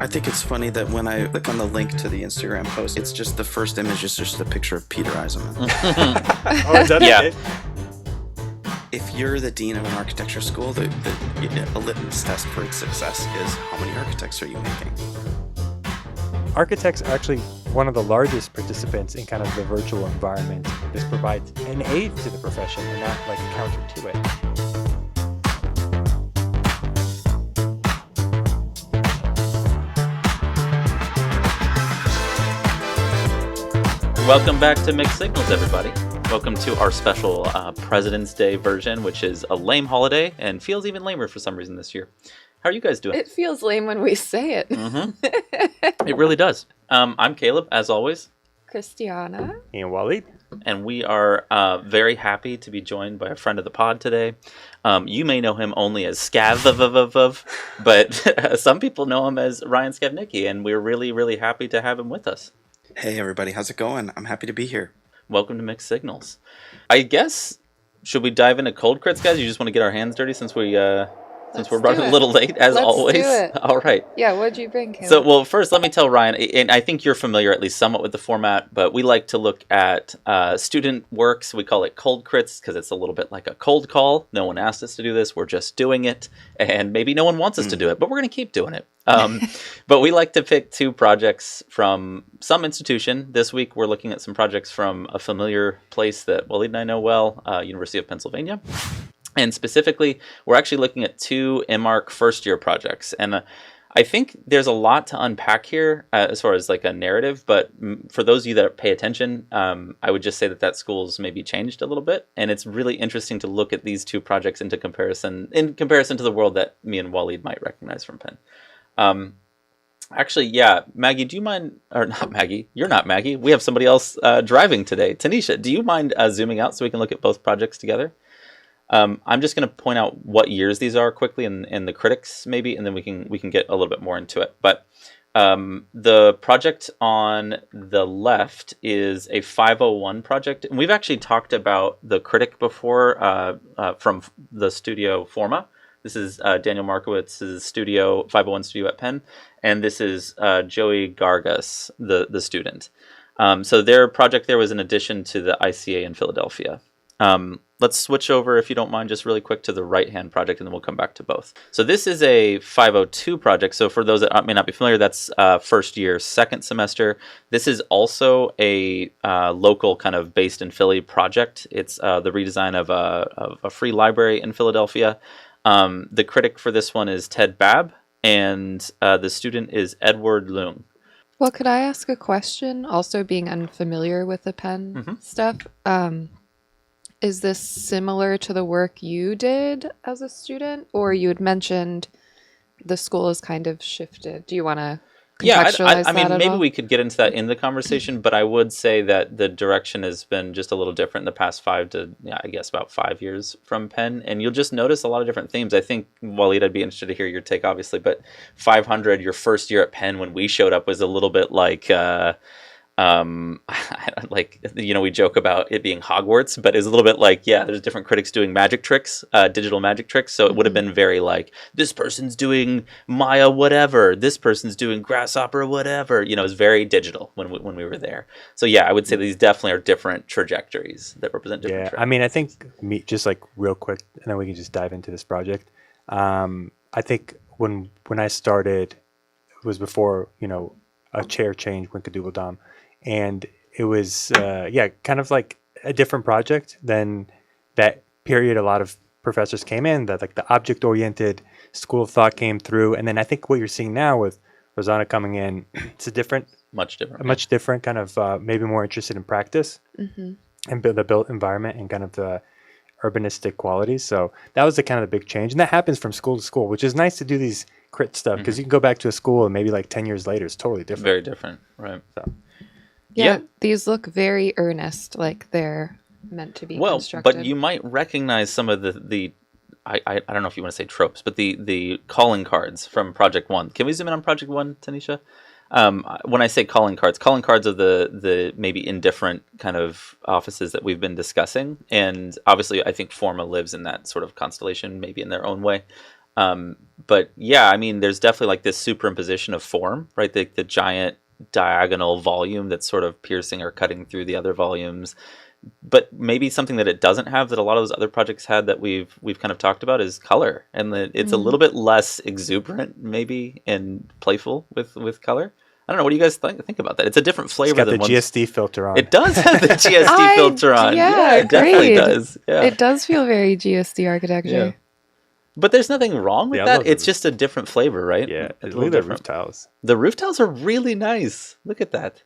I think it's funny that when I click on the link to the Instagram post, it's just the first image is just a picture of Peter Eisenman. Oh, is that Yeah. it? If you're the dean of an architecture school, a litmus test for success is how many architects are you making? Architects are actually one of the largest participants in kind of the virtual environment. This provides an aid to the profession and not like a counter to it. Welcome back to Mixed Signals, everybody. Welcome to our special President's Day version, which is a lame holiday and feels even lamer for some reason this year. How are you guys doing? It feels lame when we say it. It really does. I'm Caleb, as always. Christiana. And Waleed. And we are very happy to be joined by a friend of the pod today. You may know him only as Scav, but some people know him as Ryan Scavnicky, and we're really, really happy to have him with us. Hey everybody, how's it going? I'm happy to be here. Welcome to Mixed Signals. I guess, should we dive into cold crits, guys? You just want to get our hands dirty since we're running a little late, as always? Let's do it. All right. Yeah, what'd you bring, Caleb? So, well, first, let me tell Ryan, and I think you're familiar at least somewhat with the format, but we like to look at student works. We call it cold crits because it's a little bit like a cold call. No one asked us to do this. We're just doing it, and maybe no one wants us to do it, but we're going to keep doing it. But we like to pick two projects from some institution. This week, we're looking at some projects from a familiar place that Waleed and I know well, University of Pennsylvania. And specifically, we're actually looking at two MArch first-year projects. And I think there's a lot to unpack here as far as like a narrative. But for those of you that pay attention, I would just say that school's maybe changed a little bit. And it's really interesting to look at these two projects in comparison to the world that me and Waleed might recognize from Penn. Actually, yeah, Maggie, do you mind, or not Maggie, you're not Maggie. We have somebody else driving today. Tanisha, do you mind zooming out so we can look at both projects together? I'm just going to point out what years these are quickly and the critics maybe, and then we can get a little bit more into it. But the project on the left is a 501 project, and we've actually talked about the critic before from the studio Forma. This is Daniel Markowitz's studio, 501 studio at Penn, and this is Joey Gargas, the student. So their project there was an addition to the ICA in Philadelphia. Let's switch over, if you don't mind, just really quick to the right-hand project, and then we'll come back to both. So this is a 502 project. So for those that may not be familiar, that's first year, second semester. This is also a local kind of based in Philly project. It's the redesign of a free library in Philadelphia. The critic for this one is Ted Babb, and the student is Edward Leung. Well, could I ask a question? Also being unfamiliar with the Penn stuff, is this similar to the work you did as a student? Or you had mentioned the school has kind of shifted. Do you want to contextualize I mean, that at maybe all? we could get into that in the conversation, but I would say that the direction has been just a little different in the past about 5 years from Penn. And you'll just notice a lot of different themes. I think, Waleed, I'd be interested to hear your take, obviously, but 500, your first year at Penn when we showed up was a little bit like... we joke about it being Hogwarts, but it was a little bit like, there's different critics doing magic tricks, digital magic tricks. So it would have been very like, this person's doing Maya whatever, this person's doing Grasshopper whatever. It was very digital when we were there. So I would say these definitely are different trajectories that represent different trends. I mean, I think just like real quick, and then we can just dive into this project. I think when I started, it was before, a chair change, Winkadoodle Dom. And it was, kind of like a different project than that period. A lot of professors came in that like the object-oriented school of thought came through. And then I think what you're seeing now with Rosanna coming in, it's much different kind of maybe more interested in practice and the built environment and kind of the urbanistic qualities. So that was the kind of the big change. And that happens from school to school, which is nice to do these crit stuff because you can go back to a school and maybe like 10 years later, it's totally different. Very different, right. So. Yeah, these look very earnest, like they're meant to be constructed. But you might recognize some of the I don't know if you want to say tropes, but the calling cards from Project One. Can we zoom in on Project One, Tanisha? When I say calling cards are the maybe indifferent kind of offices that we've been discussing. And obviously, I think Forma lives in that sort of constellation, maybe in their own way. But yeah, I mean, there's definitely like this superimposition of form, right? The giant diagonal volume that's sort of piercing or cutting through the other volumes. But maybe something that it doesn't have that a lot of those other projects had that we've kind of talked about is color, and it's a little bit less exuberant, maybe, and playful with color. I don't know. What do you guys think about that? It's a different flavor. It's got the GSD filter on. It does have the GSD filter on. Yeah, it definitely does. Yeah. It does feel very GSD architecture. Yeah. But there's nothing wrong with that. It's just a different flavor, right? Yeah, It's look at the roof tiles. The roof tiles are really nice. Look at that.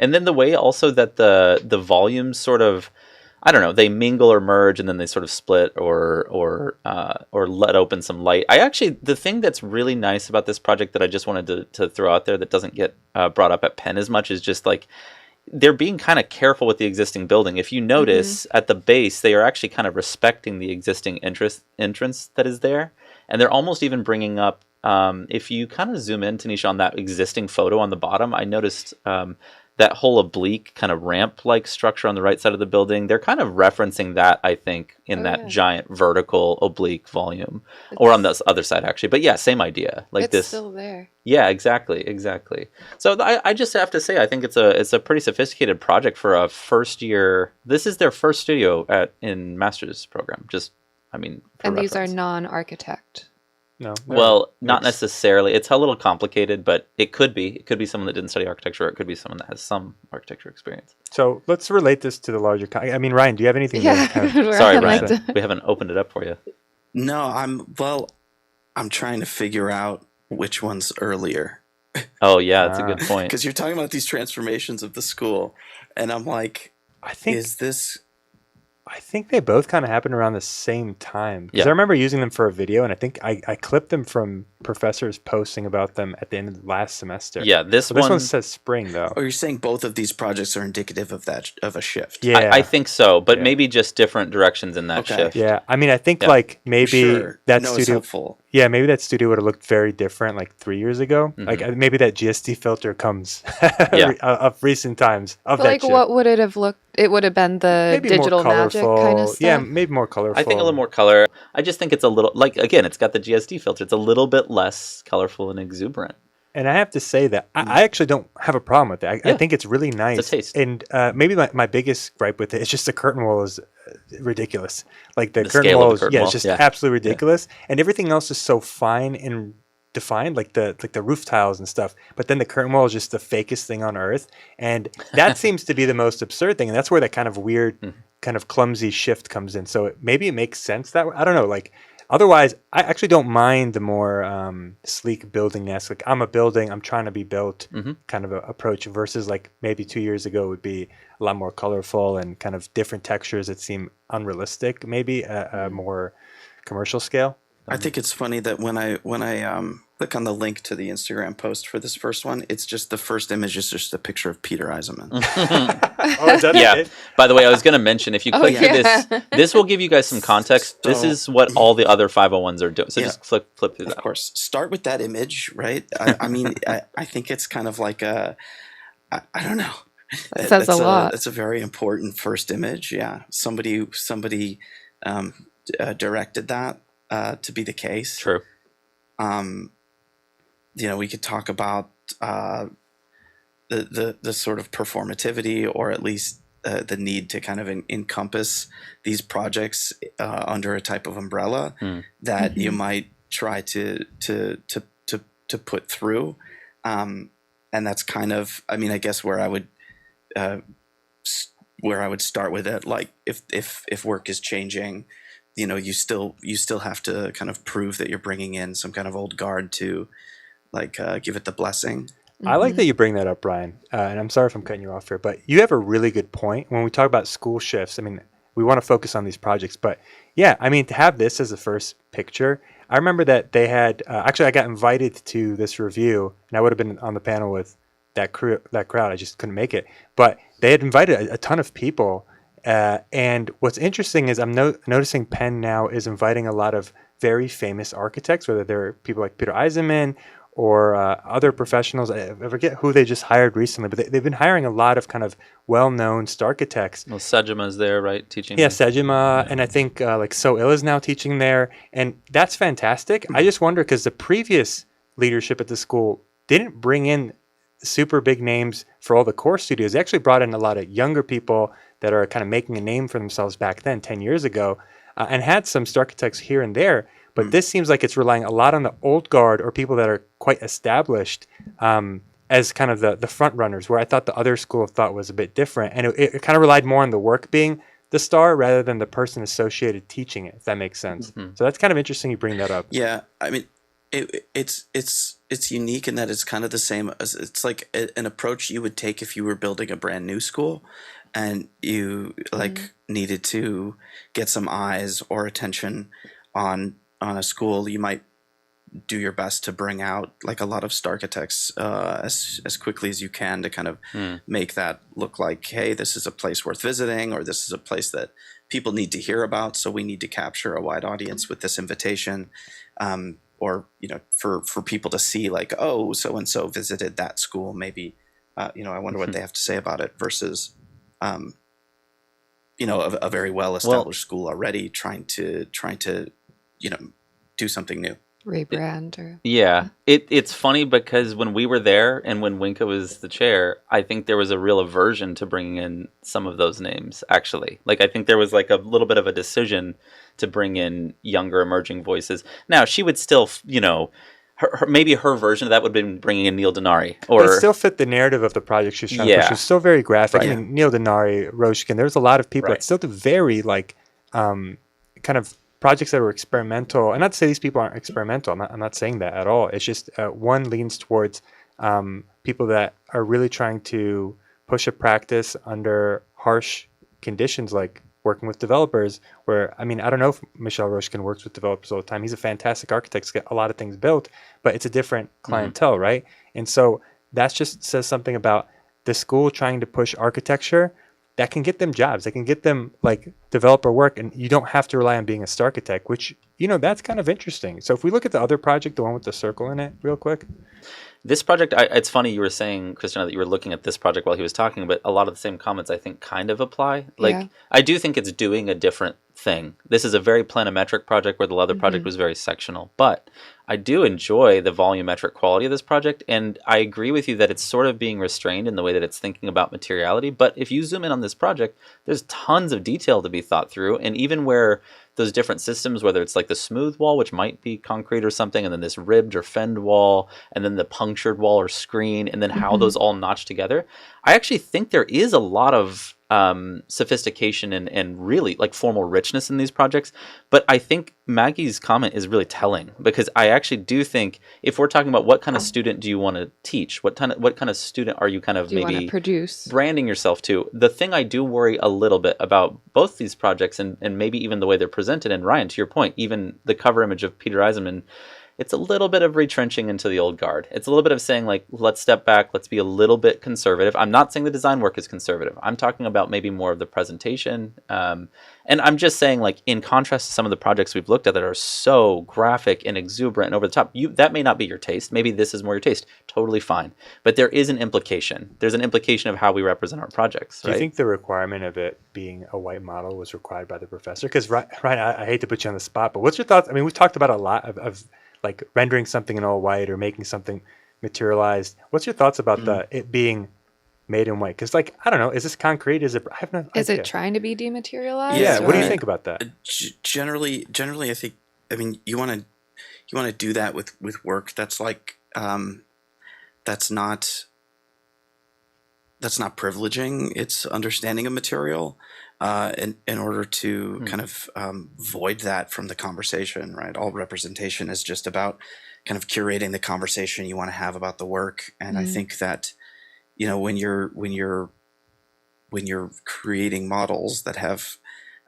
And then the way also that the volumes sort of, I don't know, they mingle or merge, and then they sort of split or let open some light. The thing that's really nice about this project that I just wanted to throw out there that doesn't get brought up at Penn as much is just like they're being kind of careful with the existing building. If you notice at the base, they are actually kind of respecting the existing entrance that is there, and they're almost even bringing up. If you kind of zoom in, Tanisha, on that existing photo on the bottom, I noticed. That whole oblique kind of ramp-like structure on the right side of the building, they're kind of referencing that, I think, in giant vertical oblique volume. Or on the other side, actually. But yeah, same idea. Like it's still there. Yeah, exactly. So I just have to say, I think it's a pretty sophisticated project for a first year. This is their first studio in master's program. And these are non-architect. No. Well, not necessarily. It's a little complicated, but it could be. It could be someone that didn't study architecture, or it could be someone that has some architecture experience. So let's relate this to the larger. Ryan, do you have anything? Yeah. Sorry, Ryan. We haven't opened it up for you. No, I'm trying to figure out which one's earlier. Oh yeah, that's a good point. Because you're talking about these transformations of the school, and I'm like, I think they both kind of happened around the same time. Because Yeah. I remember using them for a video, and I think I clipped them from professors posting about them at the end of the last semester. Yeah, this This one one says spring, though. Or you're saying both of these projects are indicative of a shift? Yeah. I think so, but Yeah. maybe just different directions in that Okay. shift. Yeah, I mean, I think Yeah. like maybe Sure. that No, it's studio. helpful. Yeah, maybe that studio would have looked very different like 3 years ago. Mhm. Like maybe that GSD filter comes Yeah. of recent times of But that like, ship. what would it have looked? It would have been the Maybe digital more magic colorful. kind of stuff. Yeah, maybe more colorful. I think a little more color. I just think it's a little like again, it's got the GSD filter. It's a little bit less colorful and exuberant. And I have to say that I actually don't have a problem with it. I Yeah. think it's really nice. It's a taste. And maybe my biggest gripe with it is just the curtain wall is ridiculous. Like the curtain scale of wall the is, curtain wall, it's just yeah. absolutely ridiculous. And everything else is so fine and defined, like the roof tiles and stuff. But then the curtain wall is just the fakest thing on earth. And that seems to be the most absurd thing. And that's where that kind of weird, kind of clumsy shift comes in. So maybe it makes sense that way. I don't know. Like, otherwise, I actually don't mind the more sleek building-esque, like I'm a building, I'm trying to be built kind of a approach versus like maybe 2 years ago would be a lot more colorful and kind of different textures that seem unrealistic, maybe a more commercial scale. I think it's funny that when I click on the link to the Instagram post for this first one, it's just the first image is just a picture of Peter Eisenman. Oh, is that Yeah. it? By the way, I was going to mention if you click through yeah. this will give you guys some context. This So- is what all the other 501s are doing. So Yeah. just flip through Of that. course, start with that image, right? I mean, I think it's kind of like I don't know. That says a lot. It's a very important first image. Yeah, somebody directed that to be the case. True. We could talk about the sort of performativity, or at least the need to kind of encompass these projects under a type of umbrella that you might try to put through, and that's kind of, I mean, I guess where I would start with it. Like if work is changing, you still have to kind of prove that you're bringing in some kind of old guard to like give it the blessing. I like that you bring that up, Ryan. And I'm sorry if I'm cutting you off here, but you have a really good point. When we talk about school shifts, I mean, we want to focus on these projects, but yeah, I mean, to have this as the first picture, I remember that they had, actually I got invited to this review and I would have been on the panel with that crowd. I just couldn't make it, but they had invited a ton of people. And what's interesting is I'm noticing Penn now is inviting a lot of very famous architects, whether they're people like Peter Eisenman or other professionals. I forget who they just hired recently, but they've been hiring a lot of kind of well-known architects. Well, Sejima's there, right, teaching? Yeah, Sejima, and I think like So Il is now teaching there, and that's fantastic. I just wonder because the previous leadership at the school didn't bring in super big names for all the core studios. They actually brought in a lot of younger people that are kind of making a name for themselves back then, 10 years ago, and had some architects here and there. But this seems like it's relying a lot on the old guard or people that are quite established as kind of the front runners, where I thought the other school of thought was a bit different. And it kind of relied more on the work being the star rather than the person associated teaching it, if that makes sense. So that's kind of interesting you bring that up. Yeah, I mean, it's unique in that it's kind of the same as it's like an approach you would take if you were building a brand new school and you like needed to get some eyes or attention on a school. You might do your best to bring out like a lot of architects as quickly as you can to kind of make that look like, hey, this is a place worth visiting, or this is a place that people need to hear about, so we need to capture a wide audience with this invitation. Or, you know, for people to see like, oh, so-and-so visited that school, maybe, you know, I wonder what they have to say about it versus, you know, a very well-established school already trying to, you know, do something new. Rebrand or Yeah, it's funny because when we were there and when Winka was the chair, I think there was a real aversion to bringing in some of those names, actually. Like, I think there was like a little bit of a decision to bring in younger emerging voices. Now, she would still, you know, maybe her version of that would have been bringing in Neil Denari. Or But it still fit the narrative of the project she was trying to push. It was still very graphic. Right. I mean, Neil Denari, Roshkin, there's a lot of people that still do very like kind of projects that were experimental. And not to say these people aren't experimental. I'm not saying that at all. It's just one leans towards people that are really trying to push a practice under harsh conditions, like working with developers. Where, I mean, I don't know if Michel Roshkin works with developers all the time. He's a fantastic architect. He's got a lot of things built, but it's a different clientele, right? And so that just says something about the school trying to push architecture that can get them jobs. They can get them like developer work, and you don't have to rely on being a architect, which, you know, that's kind of interesting. So if we look at the other project, the one with the circle in it, real quick. This project, it's funny you were saying, Christina, that you were looking at this project while he was talking, but a lot of the same comments I think kind of apply. Like, I do think it's doing a different thing. This is a very planimetric project where the other project was very sectional, but I do enjoy the volumetric quality of this project, and I agree with you that it's sort of being restrained in the way that it's thinking about materiality. But if you zoom in on this project, there's tons of detail to be thought through, and even where those different systems, whether it's like the smooth wall, which might be concrete or something, and then this ribbed or fend wall, and then the punctured wall or screen, and then how those all notch together, I actually think there is a lot of sophistication and really like formal richness in these projects. But I think Maggie's comment is really telling, because I actually do think if we're talking about what kind of student do you want to teach, what kind of student are you kind of maybe produce, branding yourself to, the thing I do worry a little bit about both these projects and maybe even the way they're presented, and Ryan, to your point, even the cover image of Peter Eisenman, it's a little bit of retrenching into the old guard. It's a little bit of saying, like, let's step back, let's be a little bit conservative. I'm not saying the design work is conservative. I'm talking about maybe more of the presentation. And I'm just saying, like, in contrast to some of the projects we've looked at that are so graphic and exuberant and over the top, that may not be your taste. Maybe this is more your taste. Totally fine. But there is an implication. There's an implication of how we represent our projects, right? Do you think the requirement of it being a white model was required by the professor? Because, Ryan, I hate to put you on the spot, but what's your thoughts? I mean, we've talked about a lot of like rendering something in all white or making something materialized. What's your thoughts about it being made in white? Because, like, I don't know, is this concrete? Is it? I have no idea. Is it trying to be dematerialized? Yeah. What do you think about that? Generally, I think. I mean, you want to do that with work that's like that's not privileging. It's understanding a material. In order to kind of void that from the conversation, right? All representation is just about kind of curating the conversation you want to have about the work. And I think that, you know, when you're creating models that have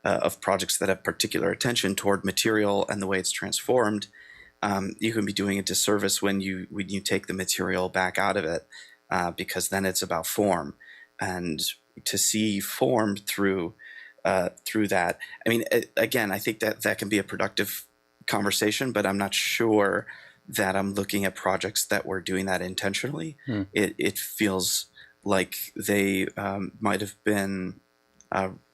of projects that have particular attention toward material and the way it's transformed, you can be doing a disservice when you take the material back out of it, because then it's about form. And to see form through that. I mean, again, I think that can be a productive conversation, but I'm not sure that I'm looking at projects that were doing that intentionally. It feels like they might have been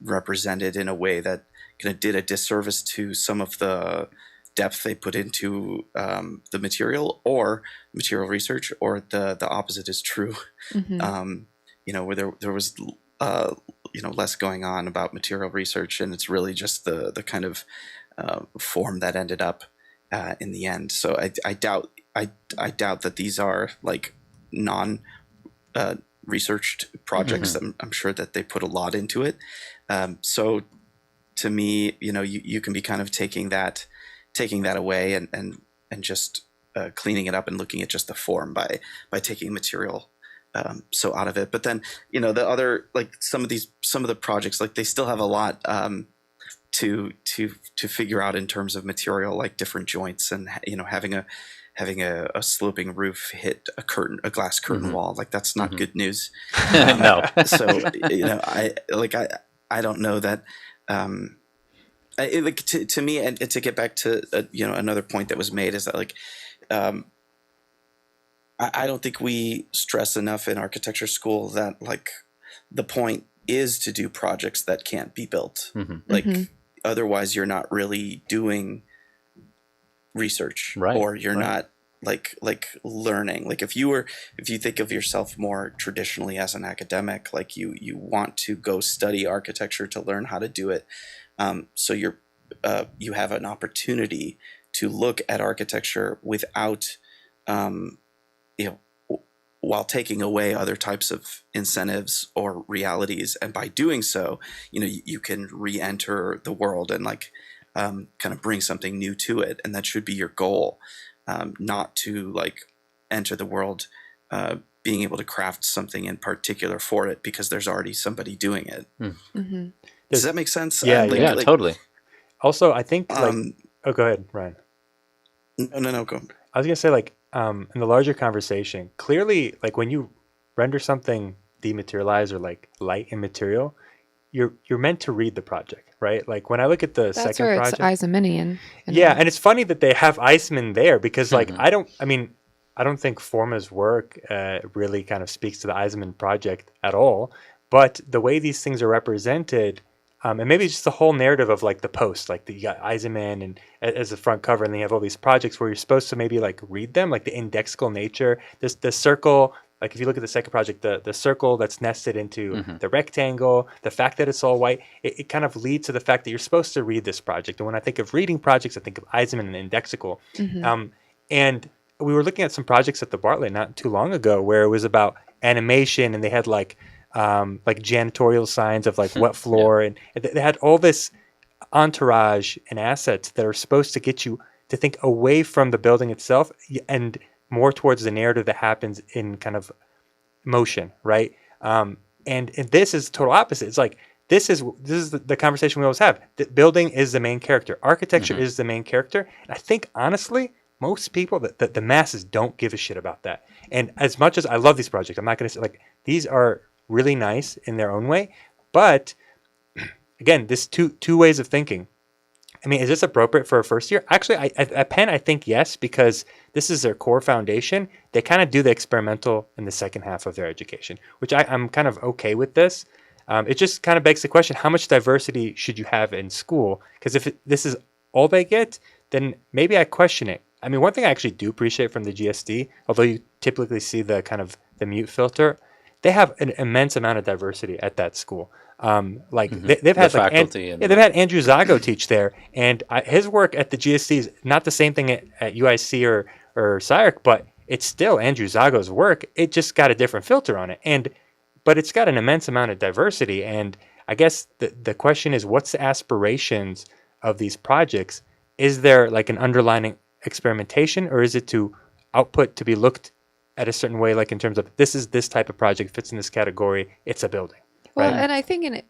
represented in a way that kind of did a disservice to some of the depth they put into the material or material research, or the opposite is true. Where there was less going on about material research, and it's really just the kind of form that ended up in the end. So I doubt that these are like non researched projects. I'm sure that they put a lot into it. So to me, you can be kind of taking that away and just cleaning it up and looking at just the form by taking material so out of it. But then the other, like some of the projects, like they still have a lot to figure out in terms of material, like different joints, and having a sloping roof hit a glass curtain wall, like that's not good news. No. So I don't know that. To me, and to get back to another point that was made, is that like I don't think we stress enough in architecture school that like the point is to do projects that can't be built. Like otherwise you're not really doing research, or you're not like learning. Like if you think of yourself more traditionally as an academic, like you want to go study architecture to learn how to do it. So you have an opportunity to look at architecture without, while taking away other types of incentives or realities, and by doing so, you can re-enter the world and like kind of bring something new to it, and that should be your goal, not to like enter the world being able to craft something in particular for it because there's already somebody doing it. Does that make sense? Yeah, totally. Also, I think go ahead, Ryan. No, go. I was gonna say, like, in the larger conversation, clearly, like when you render something dematerialized or like light in material, you're meant to read the project, right? Like when I look at the second project, that's where it's Eisenmanian. And it's funny that they have Eisenman there because, like, I don't think Forma's work really kind of speaks to the Eisenman project at all. But the way these things are represented, and maybe it's just the whole narrative of like the post, like you got Eisenman and as the front cover, and then you have all these projects where you're supposed to maybe like read them, like the indexical nature. The circle, like if you look at the second project, the circle that's nested into the rectangle, the fact that it's all white, it kind of leads to the fact that you're supposed to read this project. And when I think of reading projects, I think of Eisenman and indexical. And we were looking at some projects at the Bartlett not too long ago where it was about animation, and they had like janitorial signs of like wet floor, and they had all this entourage and assets that are supposed to get you to think away from the building itself and more towards the narrative that happens in kind of motion, right? And this is the total opposite. It's like this is the conversation we always have. The building is the main character. Architecture is the main character. And I think honestly, most people, the masses don't give a shit about that. And as much as I love these projects, I'm not going to say like these are really nice in their own way, but again, this two ways of thinking. I mean, is this appropriate for a first year? Actually, at Penn, I think yes, because this is their core foundation. They kind of do the experimental in the second half of their education, which I'm kind of okay with this. It just kind of begs the question, how much diversity should you have in school? Because if this is all they get, then maybe I question it. I mean, one thing I actually do appreciate from the GSD, although you typically see the kind of the mute filter, they have an immense amount of diversity at that school. They've had faculty they've had Andrew Zago teach there, and his work at the GSD is not the same thing at UIC or SCIARC, but it's still Andrew Zago's work. It just got a different filter on it, but it's got an immense amount of diversity. And I guess the question is, what's the aspirations of these projects? Is there like an underlying experimentation, or is it to output to be looked at a certain way, like in terms of this type of project fits in this category, it's a building. Well, right? and I think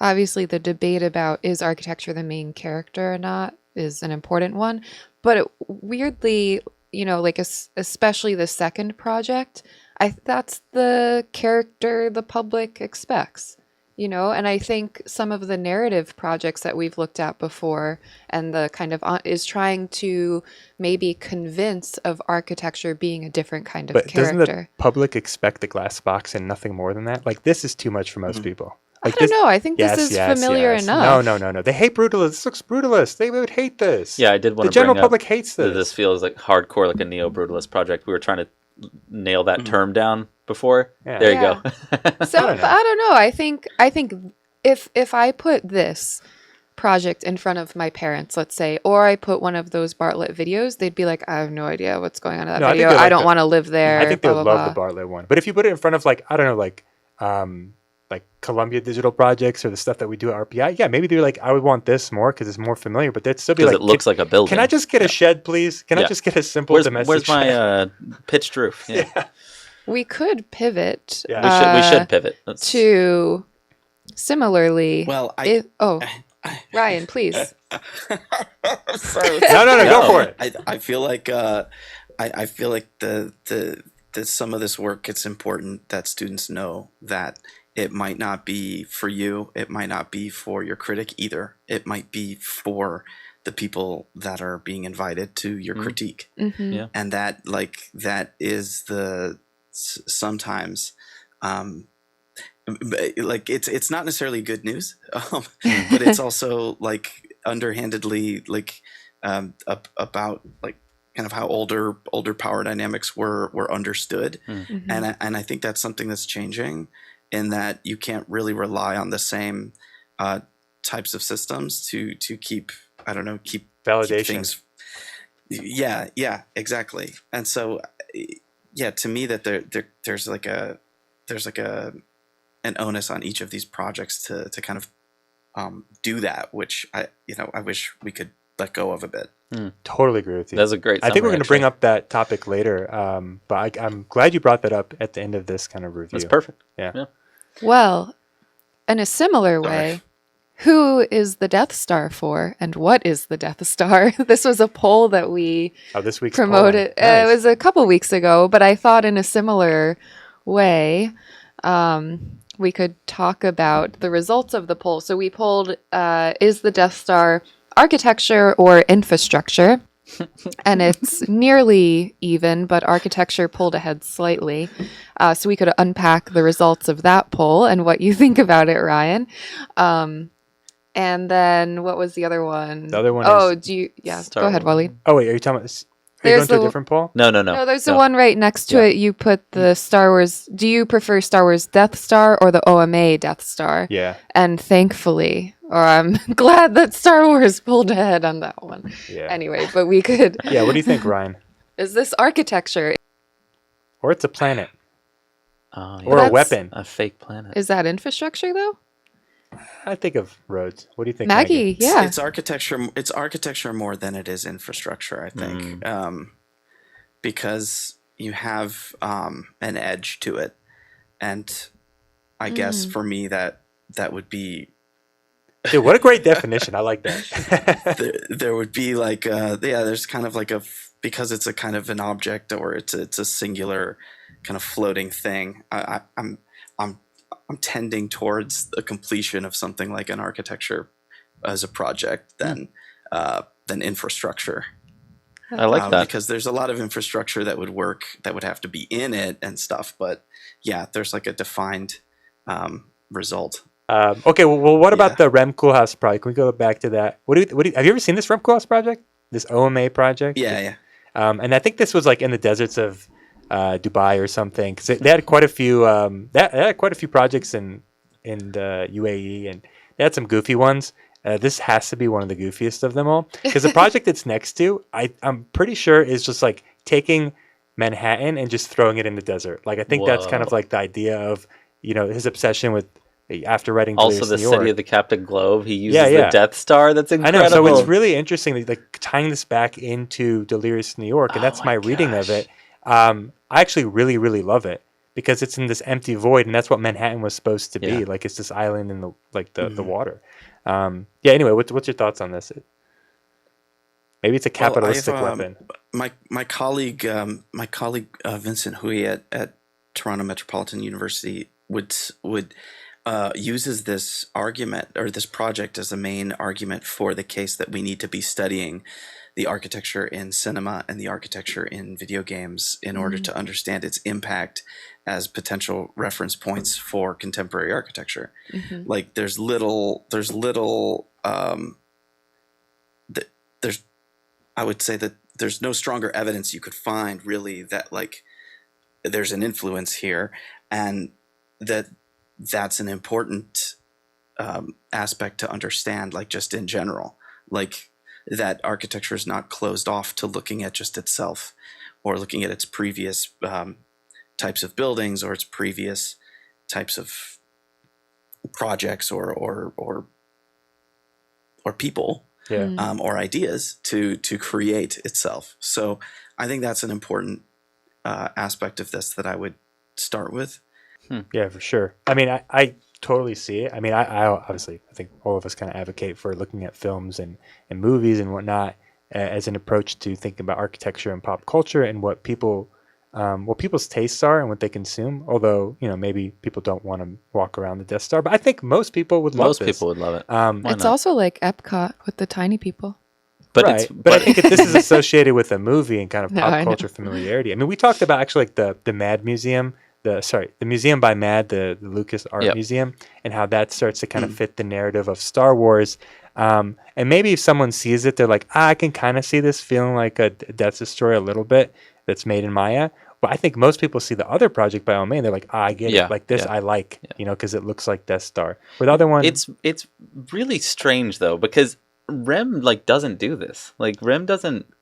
obviously the debate about is architecture the main character or not is an important one. But weirdly, especially the second project, that's the character the public expects. you know, and I think some of the narrative projects that we've looked at before and the kind of is trying to maybe convince of architecture being a different kind of But doesn't the character. public expect the glass box and nothing more than that? Like, this is too much for most people. I Like don't this, know. I think this is familiar enough. No. They hate brutalist. This looks brutalist. They would hate this. Yeah, I did want The to general bring up public hates that this. this feels like hardcore, like a neo-brutalist project. We were trying to nail that term down before. Yeah. There you Yeah. go. So I don't know. I think if I put this project in front of my parents, let's say, or I put one of those Bartlett videos, they'd be like, I have no idea what's going on in that No, I think video. they I like don't want to live there. I think they blah, would blah, love the blah. Bartlett one. But if you put it in front of, like, I don't know, like Columbia digital projects or the stuff that we do at RPI, yeah, maybe they're like, I would want this more because it's more familiar. But they'd still be Because like, it looks like a building. can I just get a shed, please? Can I just get a simple domestic Where's my shed? pitched roof? Yeah. We could pivot Yeah. We should pivot. That's, to similarly. Well, Ryan, please. sorry. No, go for it. I feel like I feel like the some of this work, it's important that students know that it might not be for you, it might not be for your critic either. It might be for the people that are being invited to your critique. Mm-hmm. Yeah. And that is sometimes like it's not necessarily good news, but it's also like underhandedly like about like kind of how older power dynamics were understood. Mm-hmm. And I think that's something that's changing, in that you can't really rely on the same types of systems to keep Validation. keep things. Yeah, exactly. And so yeah, to me that there's like an onus on each of these projects to kind of do that, which I wish we could let go of a bit. Totally agree with you. that's a great I think we're summary, going to bring actually. up that topic later, but I'm glad you brought that up at the end of this kind of review. That's perfect. Yeah. Well, in a similar way, who is the Death Star for, and what is the Death Star? This was a poll that we This week's promoted. poll. Nice. It was a couple weeks ago, but I thought in a similar way, we could talk about the results of the poll. So we polled, is the Death Star architecture or infrastructure? And it's nearly even, but architecture pulled ahead slightly. So we could unpack the results of that poll and what you think about it, Ryan. And then what was the other one? The other one is... Go ahead, Waleed. Oh, wait, are you talking about... Are you There's going to a the- different poll? No. No, there's the one right next to it. You put the Star Wars... Do you prefer Star Wars Death Star or the OMA Death Star? Yeah. And thankfully, or I'm glad that Star Wars pulled ahead on that one. Yeah. Anyway, but we could... Yeah, what do you think, Ryan? Is this architecture? Or it's a planet. Oh, Or a That's- weapon. a fake planet. Is that infrastructure, though? I think of roads. What do you think, Maggie, yeah. It's architecture. It's architecture more than it is infrastructure, I think, because you have an edge to it, and I guess for me that would be Dude, what a great definition. I like that. there would be like there's kind of like because it's a kind of an object, or it's a singular kind of floating thing. I'm tending towards the completion of something like an architecture as a project than infrastructure. I like that. Because there's a lot of infrastructure that would work, that would have to be in it and stuff. But yeah, there's like a defined result. Okay, well, what about the REM Koolhaas project? Can we go back to that? What do you, have you ever seen this REM Koolhaas project? This OMA project? Yeah. And I think this was like in the deserts of Dubai or something, because they had quite a few. They had quite a few projects in the UAE, and they had some goofy ones. This has to be one of the goofiest of them all, because the project it's next to, I'm pretty sure, is just like taking Manhattan and just throwing it in the desert. Like I think that's kind of like the idea of his obsession with after writing Also, Delirious the New York. City of the Captain Globe. He uses Yeah. the Death Star. That's I incredible. know. So it's really interesting, like tying this back into Delirious New York, and that's my reading of it. I actually really, really love it because it's in this empty void, and that's what Manhattan was supposed to be. Yeah. Like it's this island in the water. Anyway, what's your thoughts on this? Maybe it's a capitalistic weapon. My colleague Vincent Hui at Toronto Metropolitan University would uses this argument or this project as a main argument for the case that we need to be studying the architecture in cinema and the architecture in video games in order to understand its impact as potential reference points for contemporary architecture. Like there's I would say that there's no stronger evidence you could find really that like there's an influence here, and that's an important aspect to understand, like just in general, like that architecture is not closed off to looking at just itself or looking at its previous types of buildings or its previous types of projects or people or ideas to create itself. So I think that's an important aspect of this that I would start with. Yeah, for sure. I mean, I totally see it. I mean, I obviously, I think all of us kind of advocate for looking at films and movies and whatnot as an approach to thinking about architecture and pop culture and what people's tastes are and what they consume. Although, maybe people don't want to walk around the Death Star, but I think most people would love this. Most people would love it. It's also like Epcot with the tiny people. But I think this is associated with a movie and kind of pop culture familiarity. I mean, we talked about actually like the Mad Museum, the Museum by Mad, the Lucas Art Museum, and how that starts to kind of fit the narrative of Star Wars. And maybe if someone sees it, they're like, I can kind of see this feeling like a Death Destroyer a little bit that's made in Maya. But I think most people see the other project by Omain, they're like, I get it. Like this, I like, because it looks like Death Star. Where the other one, it's really strange though, because REM like doesn't do this. Like REM doesn't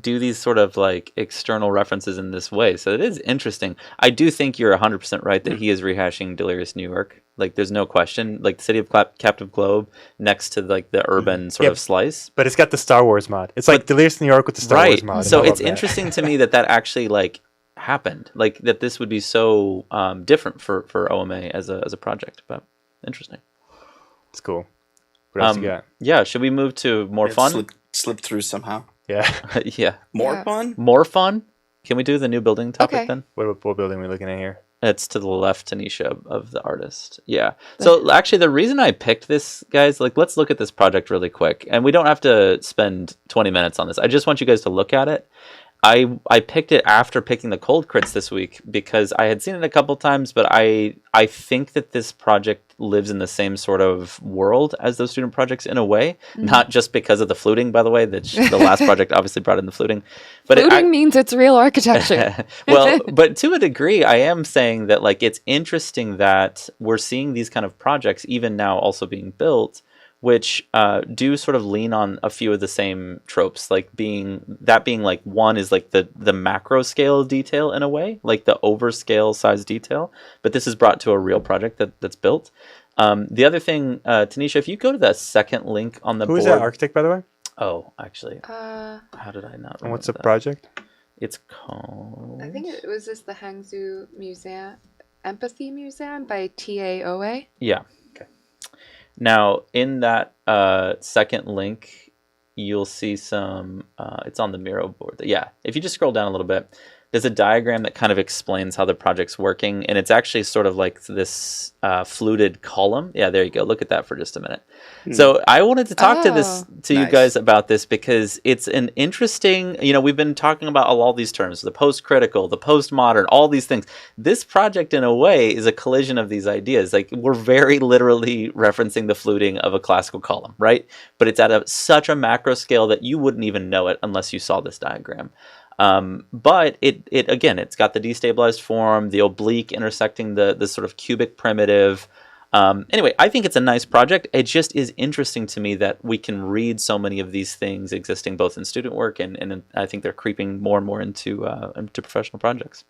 do these sort of like external references in this way. So it is interesting. I do think you're 100% right that he is rehashing Delirious New York. Like there's no question. Like the City of Captive Globe next to like the urban sort of slice. But it's got the Star Wars mod. It's like Delirious New York with the Star Wars mod. So it's interesting to me that actually like happened. Like that this would be so different for OMA as a project. But interesting. It's cool. What else you got? Yeah, should we move to more fun? Slip through somehow. Yeah. Yeah. More fun? More fun? Can we do the new building topic then? What building are we looking at here? It's to the left, Tanisha, of the artist. Yeah. So actually, the reason I picked this, guys, like let's look at this project really quick. And we don't have to spend 20 minutes on this. I just want you guys to look at it. I picked it after picking the cold crits this week because I had seen it a couple times, but I think that this project lives in the same sort of world as those student projects in a way, not just because of the fluting, by the way, that the last project obviously brought in the fluting. But fluting means it's real architecture. Well, but to a degree, I am saying that like it's interesting that we're seeing these kind of projects even now also being built, which do sort of lean on a few of the same tropes, like being like one is like the macro scale detail in a way, like the overscale size detail, but this is brought to a real project that's built. The other thing, Tanisha, if you go to that second link on the board. Who is that architect, by the way? Oh, actually. How did I not remember And what's the that? project? It's called... I think it was just the Hangzhou Museum, Empathy Museum by TAOA. Yeah. Now, in that second link, you'll see some, it's on the Miro board. Yeah, if you just scroll down a little bit, there's a diagram that kind of explains how the project's working, and it's actually sort of like this fluted column. Yeah, there you go. Look at that for just a minute. So I wanted to talk to you guys about this because it's an interesting, we've been talking about all these terms, the post-critical, the postmodern, all these things. This project, in a way, is a collision of these ideas. Like, we're very literally referencing the fluting of a classical column, right? But it's at such a macro scale that you wouldn't even know it unless you saw this diagram. But it's got the destabilized form, the oblique intersecting the sort of cubic primitive. Anyway, I think it's a nice project. It just is interesting to me that we can read so many of these things existing both in student work and I think they're creeping more and more into professional projects.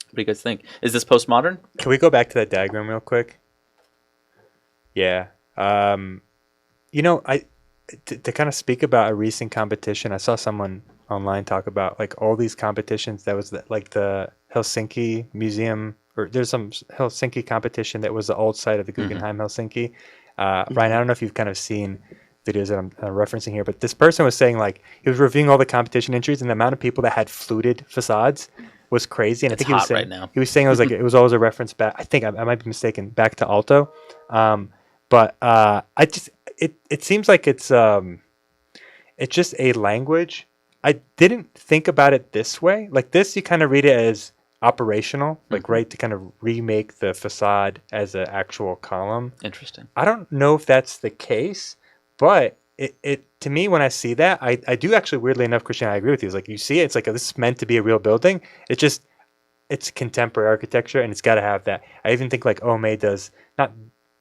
What do you guys think? Is this postmodern? Can we go back to that diagram real quick? Yeah. To kind of speak about a recent competition, I saw someone online talk about like all these competitions that was like the Helsinki Museum, or there's some Helsinki competition that was the old site of the Guggenheim Helsinki. Ryan, I don't know if you've kind of seen videos that I'm referencing here, but this person was saying like he was reviewing all the competition entries and the amount of people that had fluted facades was crazy, and I It's think he was hot saying right now. he was saying it was like it was always a reference back. I think I might be mistaken, back to alto. But I just it seems like it's just a language. I didn't think about it this way. Like this, you kind of read it as operational, like right to kind of remake the facade as an actual column. Interesting. I don't know if that's the case, but it to me when I see that, I do actually, weirdly enough, Christian, I agree with you. It's like you see it, it's like this is meant to be a real building. It's contemporary architecture, and it's got to have that. I even think like Ome does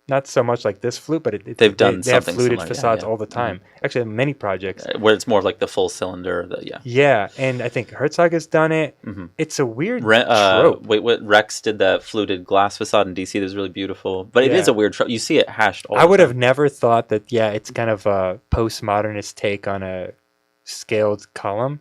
not so much like this flute, but They've they done have something fluted similar, facades yeah. all the time. Actually, many projects. Where it's more of like the full cylinder. Yeah, and I think Herzog has done it. It's a weird trope. Wait, what Rex did that fluted glass facade in DC that was really beautiful. But it is a weird trope. You see it hashed all the I would time. have never thought that, it's kind of a postmodernist take on a scaled column.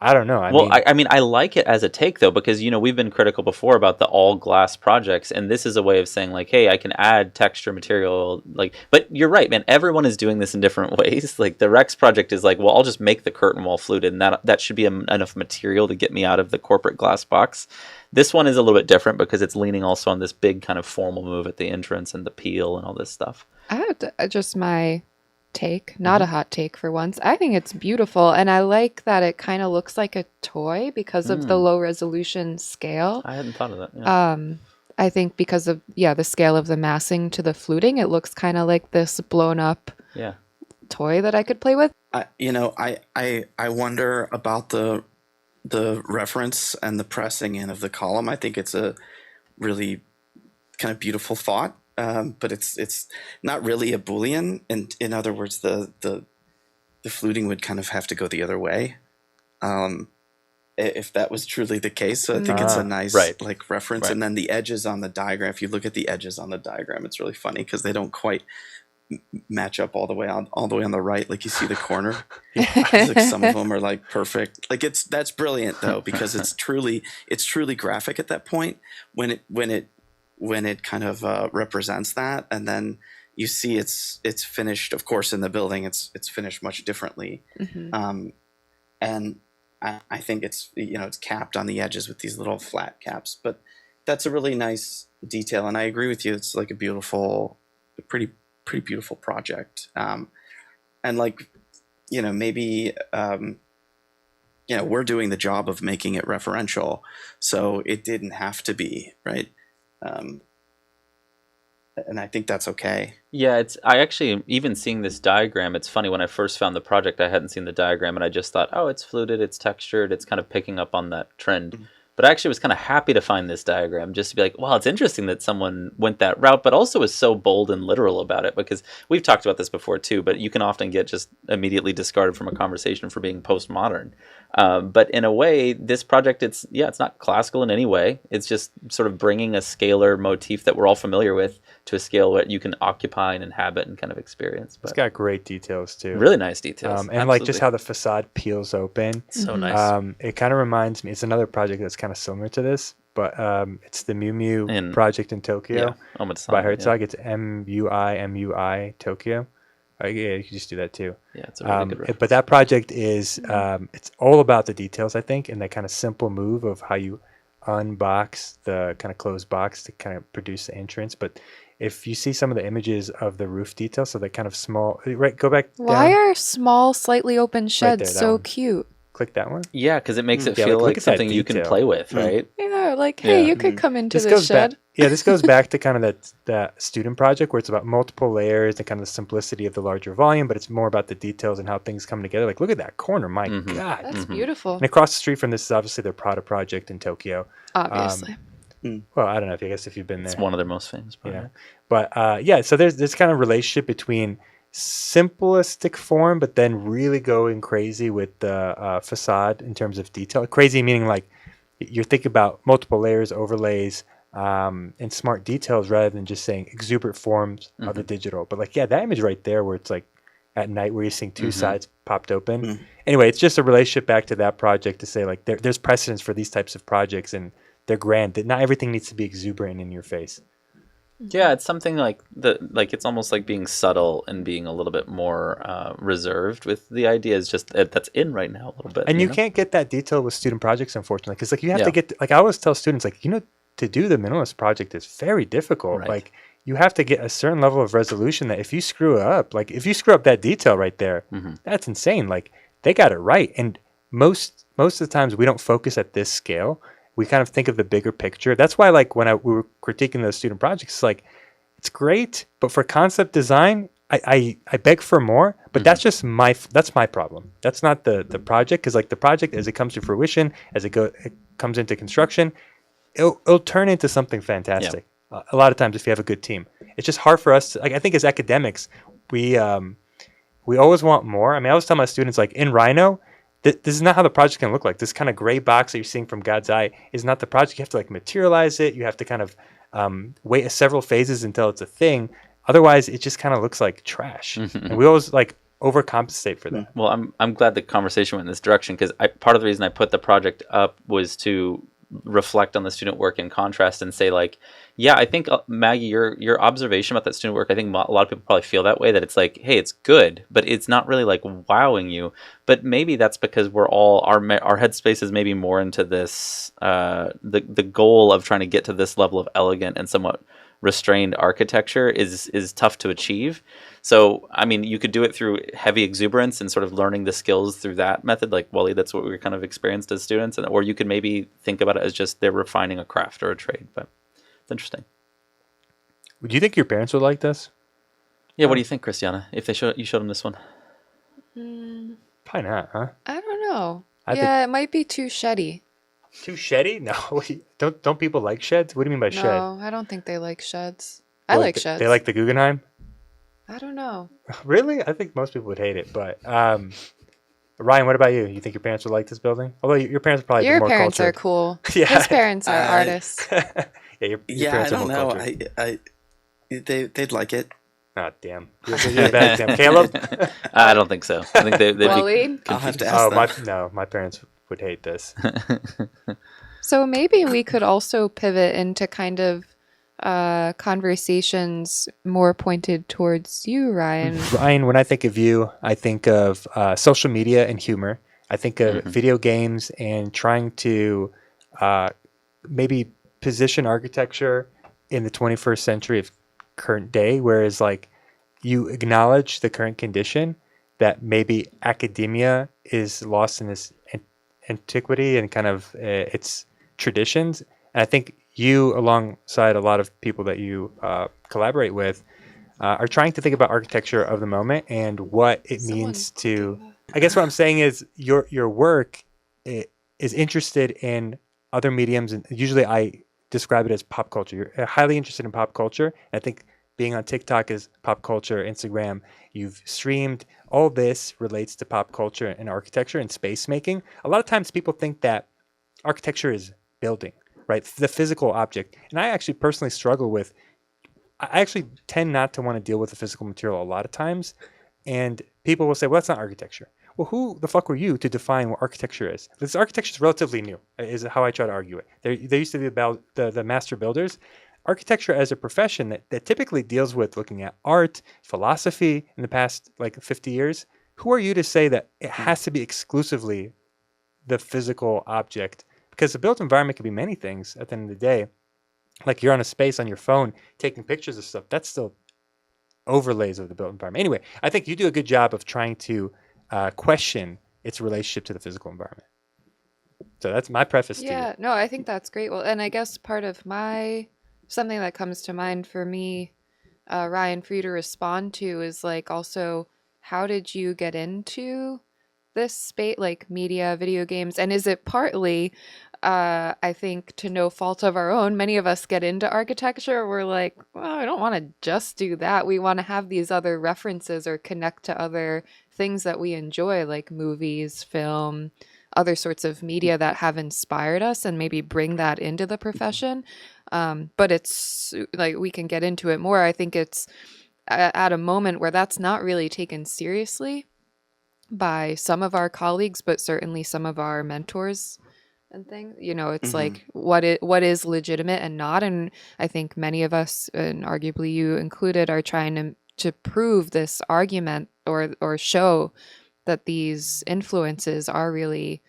I don't know. I mean, I like it as a take, though, because, we've been critical before about the all-glass projects, and this is a way of saying, like, hey, I can add texture material. But you're right, man. Everyone is doing this in different ways. Like, the Rex project is like, well, I'll just make the curtain wall fluted, and that should be enough material to get me out of the corporate glass box. This one is a little bit different because it's leaning also on this big kind of formal move at the entrance and the peel and all this stuff. I have to adjust my take, not a hot take for once. I think it's beautiful, and I like that it kind of looks like a toy because of the low resolution scale. I hadn't thought of that. Yeah. I think because of the scale of the massing to the fluting, it looks kind of like this blown up toy that I could play with. I wonder about the reference and the pressing in of the column. I think it's a really kind of beautiful thought. But it's not really a Boolean, and in other words, the fluting would kind of have to go the other way, if that was truly the case. So I think it's a nice reference. Right. And then the edges on the diagram. If you look at the edges on the diagram, it's really funny because they don't quite match up all the way on the right. Like you see the corner. Like some of them are like perfect. Like that's brilliant though because it's truly graphic at that point when it kind of represents that, and then you see it's finished. Of course, in the building, it's finished much differently, and I think it's it's capped on the edges with these little flat caps. But that's a really nice detail, and I agree with you. It's like a pretty beautiful project, and like maybe we're doing the job of making it referential, so it didn't have to be right. And I think that's okay. Yeah, I actually, even seeing this diagram, it's funny, when I first found the project, I hadn't seen the diagram, and I just thought, oh, it's fluted, it's textured, it's kind of picking up on that trend. But I actually was kind of happy to find this diagram, just to be like, wow, it's interesting that someone went that route, but also is so bold and literal about it, because we've talked about this before too, but you can often get just immediately discarded from a conversation for being postmodern. But in a way, this project, it's not classical in any way. It's just sort of bringing a scalar motif that we're all familiar with to a scale that you can occupy and inhabit and kind of experience. But it's got great details too. Really nice details. And like just how the facade peels open. So nice. It kind of reminds me, it's another project that's kind of similar to this, but it's the Miu Miu project in Tokyo by Herzog. Yeah. It's MUI Tokyo. Yeah, you can just do that too. Yeah, it's a really good reference. But that project is, it's all about the details, I think, and that kind of simple move of how you unbox the kind of closed box to kind of produce the entrance. But if you see some of the images of the roof detail, so that kind of small, right, go back down. Why are small, slightly open sheds so cute? Click that one. Yeah, because it makes it feel like something you can play with, right? Yeah, like, hey, you could come into this shed. This goes back to kind of that student project where it's about multiple layers and kind of the simplicity of the larger volume, but it's more about the details and how things come together. Like, look at that corner. My God. That's beautiful. And across the street from this is obviously their Prada project in Tokyo. Obviously. Well, I don't know if you've been there. It's one of their most famous projects. But so there's this kind of relationship between simplistic form, but then really going crazy with the facade in terms of detail. Crazy meaning like you're thinking about multiple layers, overlays, and smart details rather than just saying exuberant forms of the digital. But like, that image right there where it's like at night where you're seeing two sides popped open. Anyway, it's just a relationship back to that project to say like there's precedence for these types of projects and they're grand. That not everything needs to be exuberant in your face. Yeah, it's something like it's almost like being subtle and being a little bit more reserved with the idea is just that's in right now a little bit. And you know? can't get that detail with student projects, unfortunately, because like you have to Yeah. get like I always tell students like to do the minimalist project is very difficult. Right. Like you have to get a certain level of resolution that if you screw up, like if you screw up that detail right there, that's insane. Like they got it right, and most of the times we don't focus at this scale. We kind of think of the bigger picture. That's why like when we were critiquing those student projects, it's like it's great, but for concept design, I beg for more. But that's just my problem. That's not the project, because like the project as it comes to fruition, as it comes into construction, it'll turn into something fantastic. A lot of times if you have a good team, it's just hard for us to, like I think as academics we always want more. I mean, I always tell my students like in Rhino, this is not how the project can look like. This kind of gray box that you're seeing from God's eye is not the project. You have to like materialize it. You have to kind of wait several phases until it's a thing. Otherwise, it just kind of looks like trash. And we always like overcompensate for that. Well, I'm glad the conversation went in this direction, because part of the reason I put the project up was to reflect on the student work in contrast and say like, yeah, I think Maggie, your observation about that student work, I think a lot of people probably feel that way, that it's like, hey, it's good, but it's not really like wowing you. But maybe that's because we're all our headspace is maybe more into this the goal of trying to get to this level of elegant and somewhat restrained architecture is tough to achieve. So, I mean, you could do it through heavy exuberance and sort of learning the skills through that method. Like, Wally, that's what we kind of experienced as students. Or you could maybe think about it as just they're refining a craft or a trade. But it's interesting. Do you think your parents would like this? Yeah, what do you think, Christiana, if you showed them this one? Probably not, huh? I don't know. I It might be too sheddy. Too sheddy? No. Don't people like sheds? What do you mean by shed? No, I don't think they like sheds. I like sheds. They like the Guggenheim? I don't know. Really? I think most people would hate it. But Ryan, what about you? You think your parents would like this building? Although your parents are probably Your more parents cultured. are cool. Yeah. His parents are artists. Your Yeah, I parents are don't more know. cultured. They'd like it. Oh, damn. You're a bad example. Caleb? I don't think so. I think they'd be Wally? I'll have to ask them. My parents would hate this. So maybe we could also pivot into kind of conversations more pointed towards you, Ryan. Ryan, when I think of you, I think of social media and humor. I think of video games and trying to maybe position architecture in the 21st century of current day, whereas like you acknowledge the current condition that maybe academia is lost in this antiquity and kind of its traditions. And I think you, alongside a lot of people that you collaborate with, are trying to think about architecture of the moment and what it means to. I guess what I'm saying is your work is interested in other mediums, and usually I describe it as pop culture. You're highly interested in pop culture. And I think being on TikTok is pop culture, Instagram, you've streamed, all this relates to pop culture and architecture and space making. A lot of times people think that architecture is building, right? The physical object. And I actually personally struggle with, I actually tend not to want to deal with the physical material a lot of times. And people will say, well, that's not architecture. Well, who the fuck were you to define what architecture is? This architecture is relatively new, is how I try to argue it. There used to be about the master builders. Architecture as a profession that typically deals with looking at art, philosophy in the past like 50 years. Who are you to say that it has to be exclusively the physical object? Because the built environment can be many things at the end of the day. Like you're on a space on your phone taking pictures of stuff. That's still overlays of the built environment. Anyway, I think you do a good job of trying to question its relationship to the physical environment. So that's my preface to you. Yeah, no, I think that's great. Well, and I guess part of something that comes to mind for me, Ryan, for you to respond to is like also, how did you get into this space, like media, video games? And is it partly, I think, to no fault of our own, many of us get into architecture, we're like, well, I don't want to just do that. We want to have these other references or connect to other things that we enjoy, like movies, film, other sorts of media that have inspired us, and maybe bring that into the profession. But it's like, we can get into it more. I think it's at a moment where that's not really taken seriously by some of our colleagues, but certainly some of our mentors and things. It's like what is legitimate and not. And I think many of us, and arguably you included, are trying to prove this argument or show that these influences are really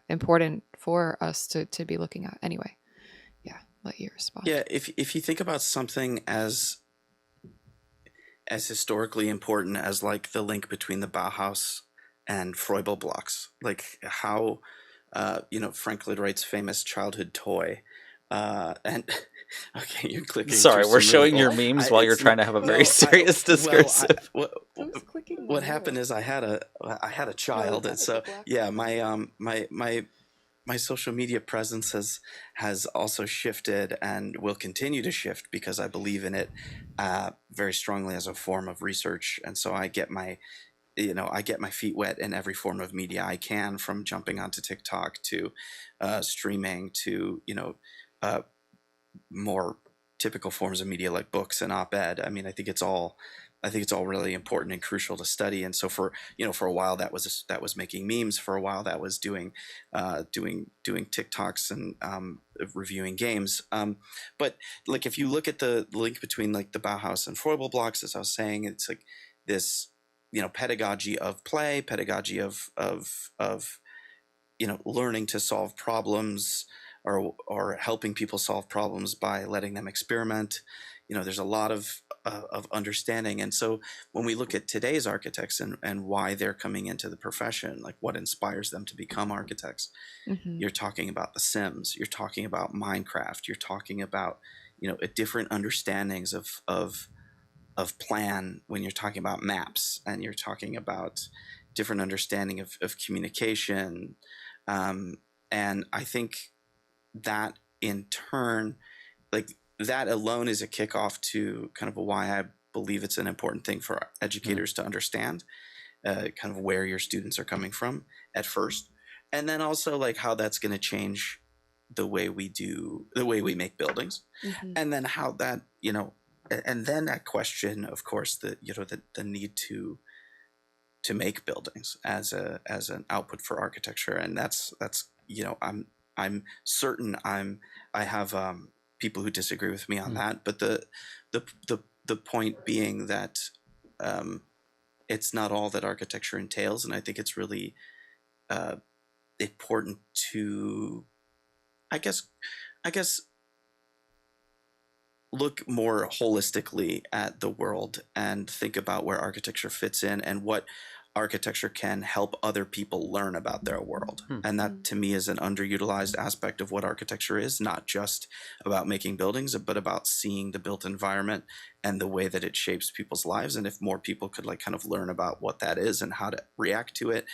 important for us to be looking at. Anyway, yeah, let you respond. Yeah, if you think about something as historically important as like the link between the Bauhaus and Froebel blocks, like how Frank Lloyd Wright's famous childhood toy, and okay, you're clicking. Sorry, we're showing your removable. memes while you're trying to have a very serious discursive. What happened is I had a child, and so yeah, my social media presence has also shifted and will continue to shift because I believe in it very strongly as a form of research, and so I get my feet wet in every form of media I can, from jumping onto TikTok to streaming to more typical forms of media like books and op-ed. I mean, I think it's all really important and crucial to study. And so for a while that was making memes. For a while that was doing TikToks and reviewing games. But like if you look at the link between like the Bauhaus and Froebel blocks, as I was saying, it's like this pedagogy of play, pedagogy of learning to solve problems or helping people solve problems by letting them experiment. There's a lot of understanding. And so when we look at today's architects and why they're coming into the profession, like what inspires them to become architects, you're talking about The Sims, you're talking about Minecraft, you're talking about, different understandings of plan when you're talking about maps, and you're talking about different understanding of communication. And I think that in turn, like that alone is a kickoff to kind of why I believe it's an important thing for educators to understand, kind of where your students are coming from at first. And then also like how that's going to change the way we make buildings. And then how that, and then that question, of course, the need to make buildings as an output for architecture. And that's I'm certain I have people who disagree with me on that, but the point being that it's not all that architecture entails, and I think it's really important to, I guess, look more holistically at the world and think about where architecture fits in and what architecture can help other people learn about their world. And that to me is an underutilized aspect of what architecture is, not just about making buildings, but about seeing the built environment and the way that it shapes people's lives. And if more people could like kind of learn about what that is and how to react to it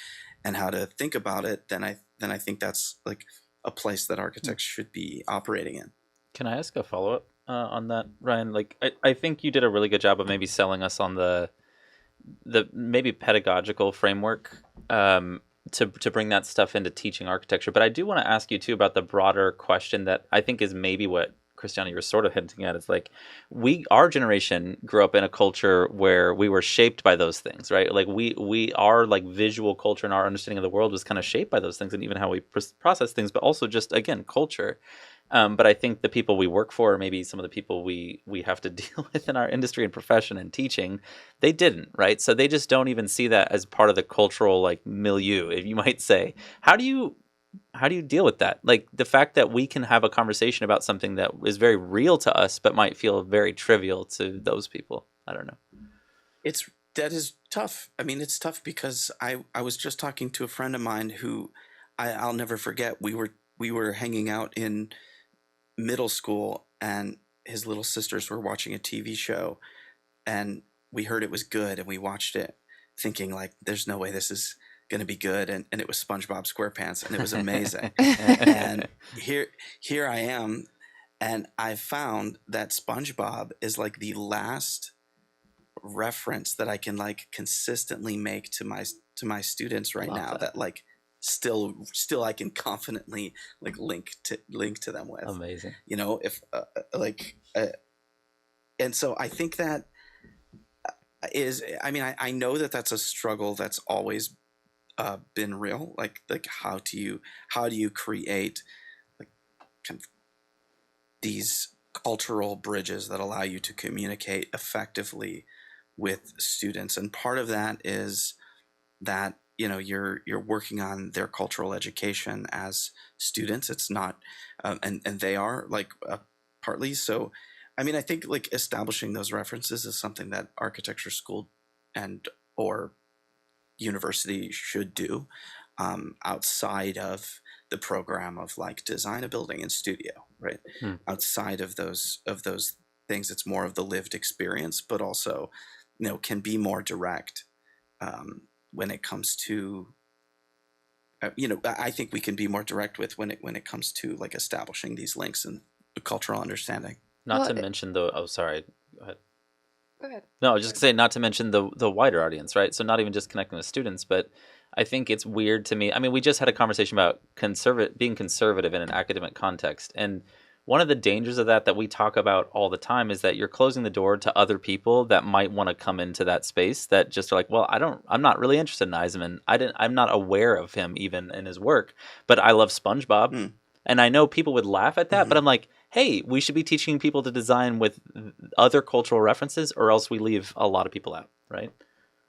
and how to think about it, then I think that's like a place that architects should be operating in. Can I ask a follow-up on that, Ryan? Like, I think you did a really good job of maybe selling us on the maybe pedagogical framework to bring that stuff into teaching architecture. But I do want to ask you too about the broader question that I think is maybe what Christiana, you were sort of hinting at. It's like our generation grew up in a culture where we were shaped by those things, right? Like we are like visual culture and our understanding of the world was kind of shaped by those things, and even how we process things, but also just, again, culture. But I think the people we work for, maybe some of the people we have to deal with in our industry and profession and teaching, they didn't, right? So they just don't even see that as part of the cultural like milieu, if you might say. How do you deal with that? Like the fact that we can have a conversation about something that is very real to us, but might feel very trivial to those people. I don't know. That is tough. I mean, it's tough because I was just talking to a friend of mine who I'll never forget. We were hanging out in middle school, and his little sisters were watching a TV show, and we heard it was good, and we watched it thinking like, there's no way this is going to be good. And it was SpongeBob SquarePants, and it was amazing. And here I am, and I found that SpongeBob is like the last reference that I can like consistently make to my students right now that like still I can confidently like link to them with. Amazing. If and so I think that is, I mean, I know that that's a struggle that's always been real. Like how do you create like kind of these cultural bridges that allow you to communicate effectively with students? And part of that is that you're working on their cultural education as students. It's not, and they are like partly. So, I mean, I think like establishing those references is something that architecture school and or university should do, outside of the program of like design a building in studio, right? Outside of those things, it's more of the lived experience, but also can be more direct, when it comes to I think we can be more direct with when it comes to like establishing these links and cultural understanding. Not Well, to mention the oh sorry, go ahead. Go ahead. No, I was just gonna say not to mention the wider audience, right? So not even just connecting with students, but I think it's weird to me. I mean, we just had a conversation about being conservative in an academic context, and one of the dangers of that we talk about all the time is that you're closing the door to other people that might want to come into that space that just are like, well, I'm not really interested in Eisenman. I'm not aware of him even in his work, but I love SpongeBob. And I know people would laugh at that, but I'm like, hey, we should be teaching people to design with other cultural references, or else we leave a lot of people out, right?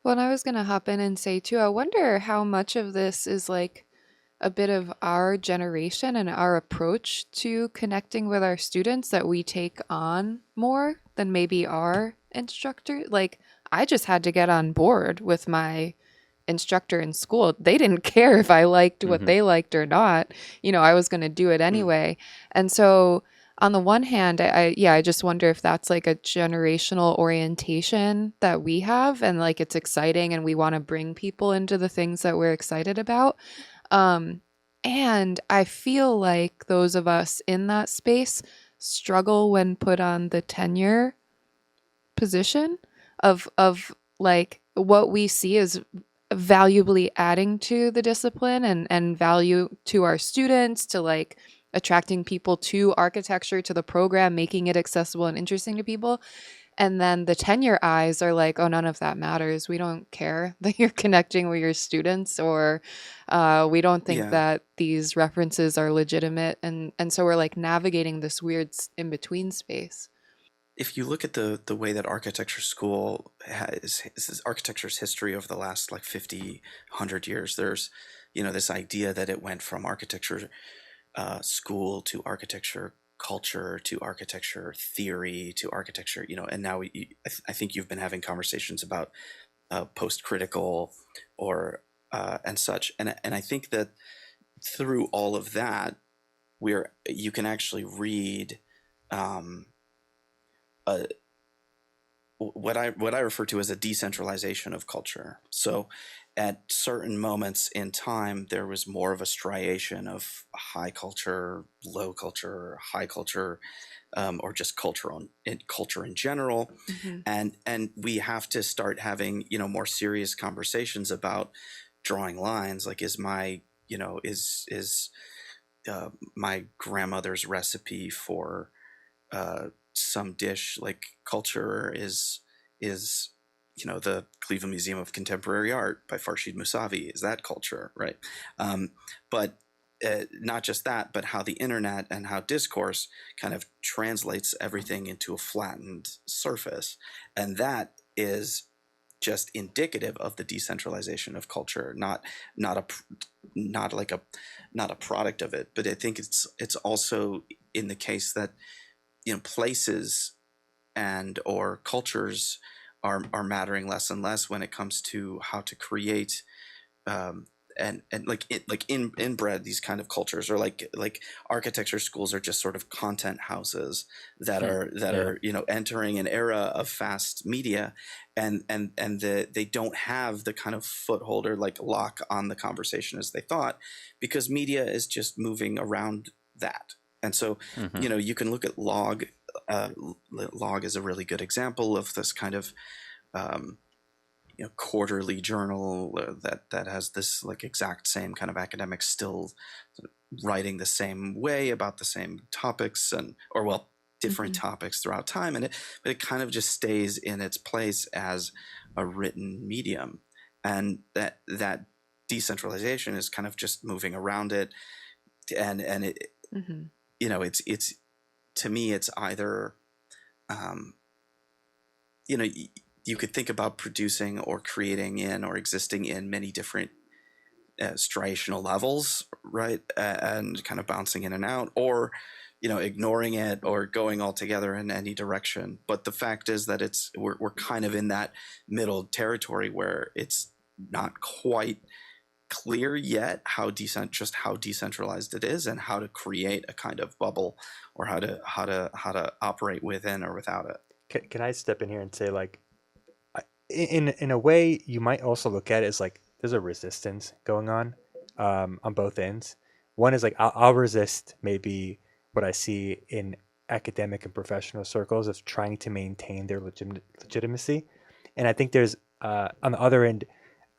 Well, and I was going to hop in and say too, I wonder how much of this is like a bit of our generation and our approach to connecting with our students that we take on more than maybe our instructor. Like, I just had to get on board with my instructor in school. They didn't care if I liked what they liked or not. I was going to do it anyway. And so on the one hand, I just wonder if that's like a generational orientation that we have, and like it's exciting and we want to bring people into the things that we're excited about. And I feel like those of us in that space struggle when put on the tenure position of like what we see as valuably adding to the discipline and value to our students, to like attracting people to architecture, to the program, making it accessible and interesting to people. And then the tenure eyes are like, oh, none of that matters. We don't care that you're connecting with your students, or we don't think that these references are legitimate. And so we're like navigating this weird in-between space. If you look at the way that architecture school architecture's history over the last like 50, 100 years, there's, this idea that it went from architecture school to architecture culture to architecture theory to architecture, and now I think you've been having conversations about post-critical or and such, and I think that through all of that, you can actually read what I refer to as a decentralization of culture. So at certain moments in time, there was more of a striation of high culture, low culture, high culture, or just culture in general. And we have to start having, more serious conversations about drawing lines. Like, is my grandmother's recipe for some dish like culture is the Cleveland Museum of Contemporary Art by Farshid Mousavi, is that culture, right? But not just that, but how the internet and how discourse kind of translates everything into a flattened surface, and that is just indicative of the decentralization of culture, not a product of it. But I think it's also in the case that places and or cultures are mattering less and less when it comes to how to create and inbred these kind of cultures, or like architecture schools are just sort of content houses that are entering an era of fast media, and they don't have the kind of foothold or like lock on the conversation as they thought, because media is just moving around that. And so, you can look at Log. Log is a really good example of this kind of, quarterly journal that has this like exact same kind of academics still writing the same way about the same topics different topics throughout time, but it kind of just stays in its place as a written medium, and that decentralization is kind of just moving around it, and it, you know, it's to me, it's either, you know, you could think about producing or creating in or existing in many different striational levels, right, and kind of bouncing in and out, or, you know, ignoring it or going altogether in any direction. But the fact is that we're kind of in that middle territory where it's not quite clear yet how decentralized it is, and how to create a kind of bubble, or how to operate within or without it. Can I step in here and say, like, in a way, you might also look at it as like there's a resistance going on both ends. One is like I'll resist maybe what I see in academic and professional circles of trying to maintain their legitimacy, and I think there's on the other end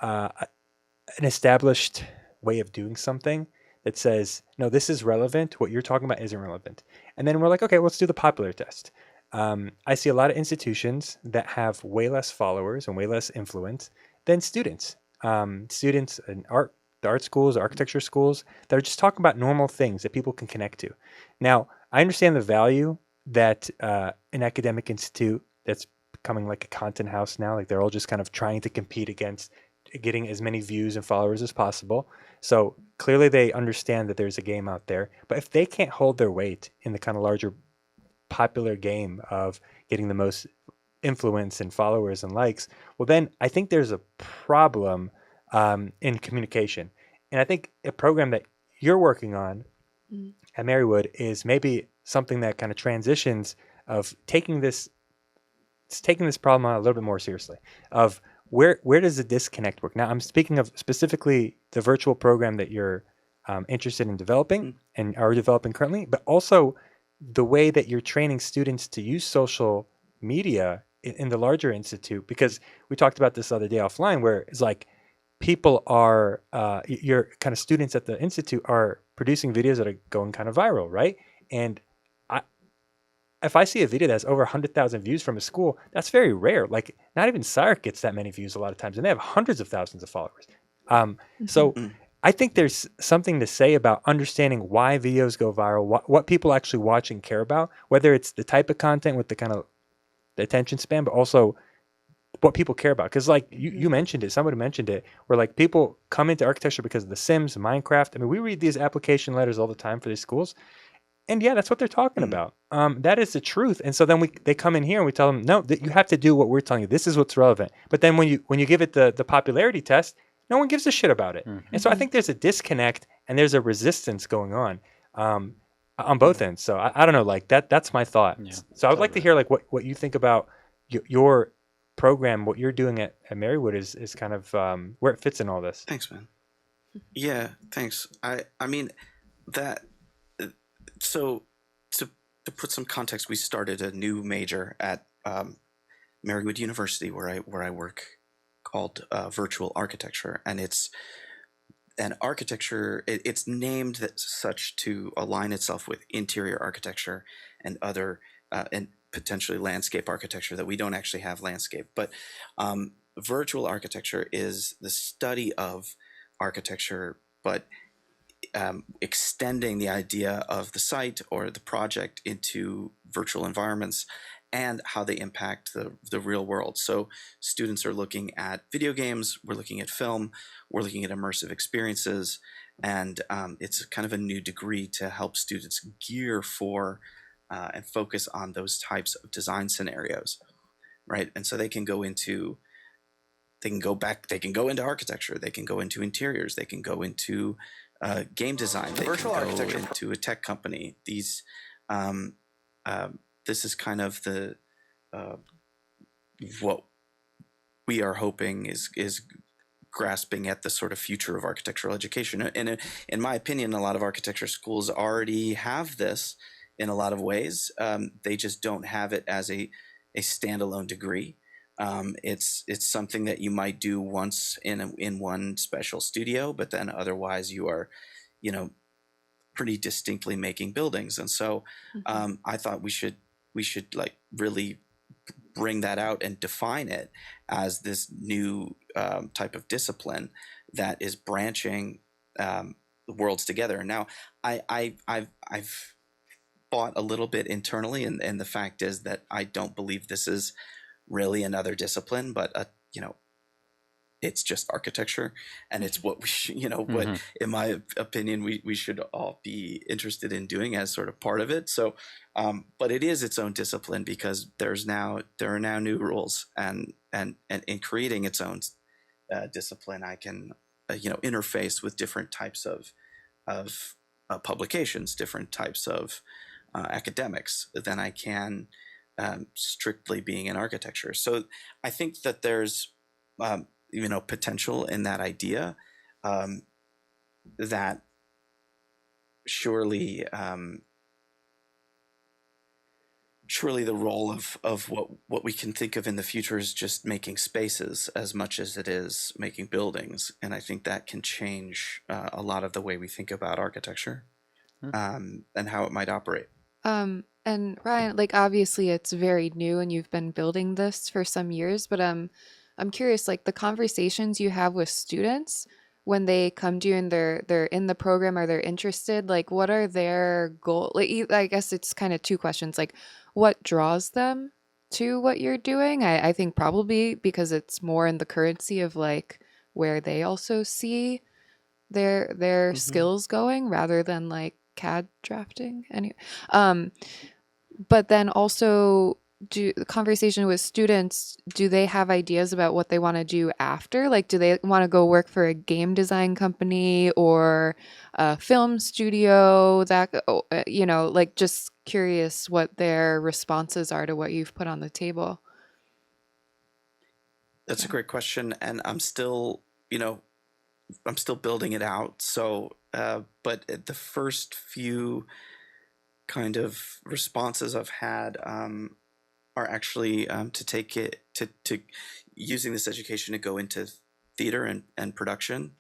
an established way of doing something that says, no, this is relevant. What you're talking about isn't relevant. And then we're like, okay, let's do the popular test. I see a lot of institutions that have way less followers and way less influence than students. Students in the art schools, the architecture schools, that are just talking about normal things that people can connect to. Now, I understand the value that an academic institute that's becoming like a content house now, like they're all just kind of trying to compete against getting as many views and followers as possible. So clearly they understand that there's a game out there. But if they can't hold their weight in the kind of larger popular game of getting the most influence and followers and likes, well, then I think there's a problem in communication. And I think a program that you're working on at Marywood is maybe something that kind of transitions of taking this problem on a little bit more seriously, of where does the disconnect work? Now, I'm speaking of specifically the virtual program that you're interested in developing and are developing currently, but also the way that you're training students to use social media in the larger institute. Because we talked about this the other day offline, where it's like people are, your kind of students at the institute are producing videos that are going kind of viral, right? And if I see a video that's over 100,000 views from a school, that's very rare. Like, not even SIRC gets that many views a lot of times, and they have hundreds of thousands of followers. So I think there's something to say about understanding why videos go viral, what people actually watch and care about, whether it's the type of content with the kind of the attention span, but also what people care about. Because like you mentioned it, somebody mentioned it, where like people come into architecture because of The Sims, Minecraft. I mean, we read these application letters all the time for these schools. And yeah, that's what they're talking about. That is the truth. And so then they come in here and we tell them, no, that you have to do what we're telling you. This is what's relevant. But then when you give it the popularity test, no one gives a shit about it. And so I think there's a disconnect and there's a resistance going on both ends. So I don't know, like that's my thought. Yeah, so I would like to hear like what you think about your program, what you're doing at Marywood is kind of where it fits in all this. Thanks, man. Yeah, thanks. I mean that. So to put some context, we started a new major at Marywood University where I work, called virtual architecture, and it's an architecture. It's named such to align itself with interior architecture and other and potentially landscape architecture that we don't actually have landscape. But virtual architecture is the study of architecture, but extending the idea of the site or the project into virtual environments and how they impact the real world. So students are looking at video games, we're looking at film, we're looking at immersive experiences, and it's kind of a new degree to help students gear for and focus on those types of design scenarios, right? And so they can go into architecture, they can go into interiors, they can go into game design, they can go into a tech company. These, this is kind of the what we are hoping is grasping at the sort of future of architectural education. And in my opinion, a lot of architecture schools already have this in a lot of ways. They just don't have it as a standalone degree. It's something that you might do once in one special studio, but then otherwise you are, pretty distinctly making buildings. And so I thought we should like really bring that out and define it as this new type of discipline that is branching worlds together. Now, I've fought a little bit internally, and the fact is that I don't believe this is really another discipline, but it's just architecture, and it's what we what, in my opinion, we should all be interested in doing as sort of part of it. So, but it is its own discipline, because there are now new rules, and in creating its own discipline, I can interface with different types of publications, different types of academics than I can strictly being in architecture. So I think that there's potential in that idea, that surely the role of what we can think of in the future is just making spaces as much as it is making buildings. And I think that can change a lot of the way we think about architecture, and how it might operate. And Ryan, like, obviously it's very new and you've been building this for some years, but I'm curious, like, the conversations you have with students when they come to you and they're in the program or they're interested, like, what are their goals? Like, I guess it's kind of two questions, like, what draws them to what you're doing? I think probably because it's more in the currency of like where they also see their skills going, rather than like CAD drafting. Anyway, but then also, do the conversation with students, do they have ideas about what they want to do after? Like, do they want to go work for a game design company or a film studio? That, like, just curious what their responses are to what you've put on the table. That's a great question, and I'm still building it out. So, but the first few kind of responses I've had are actually to take it to using this education to go into theater and production,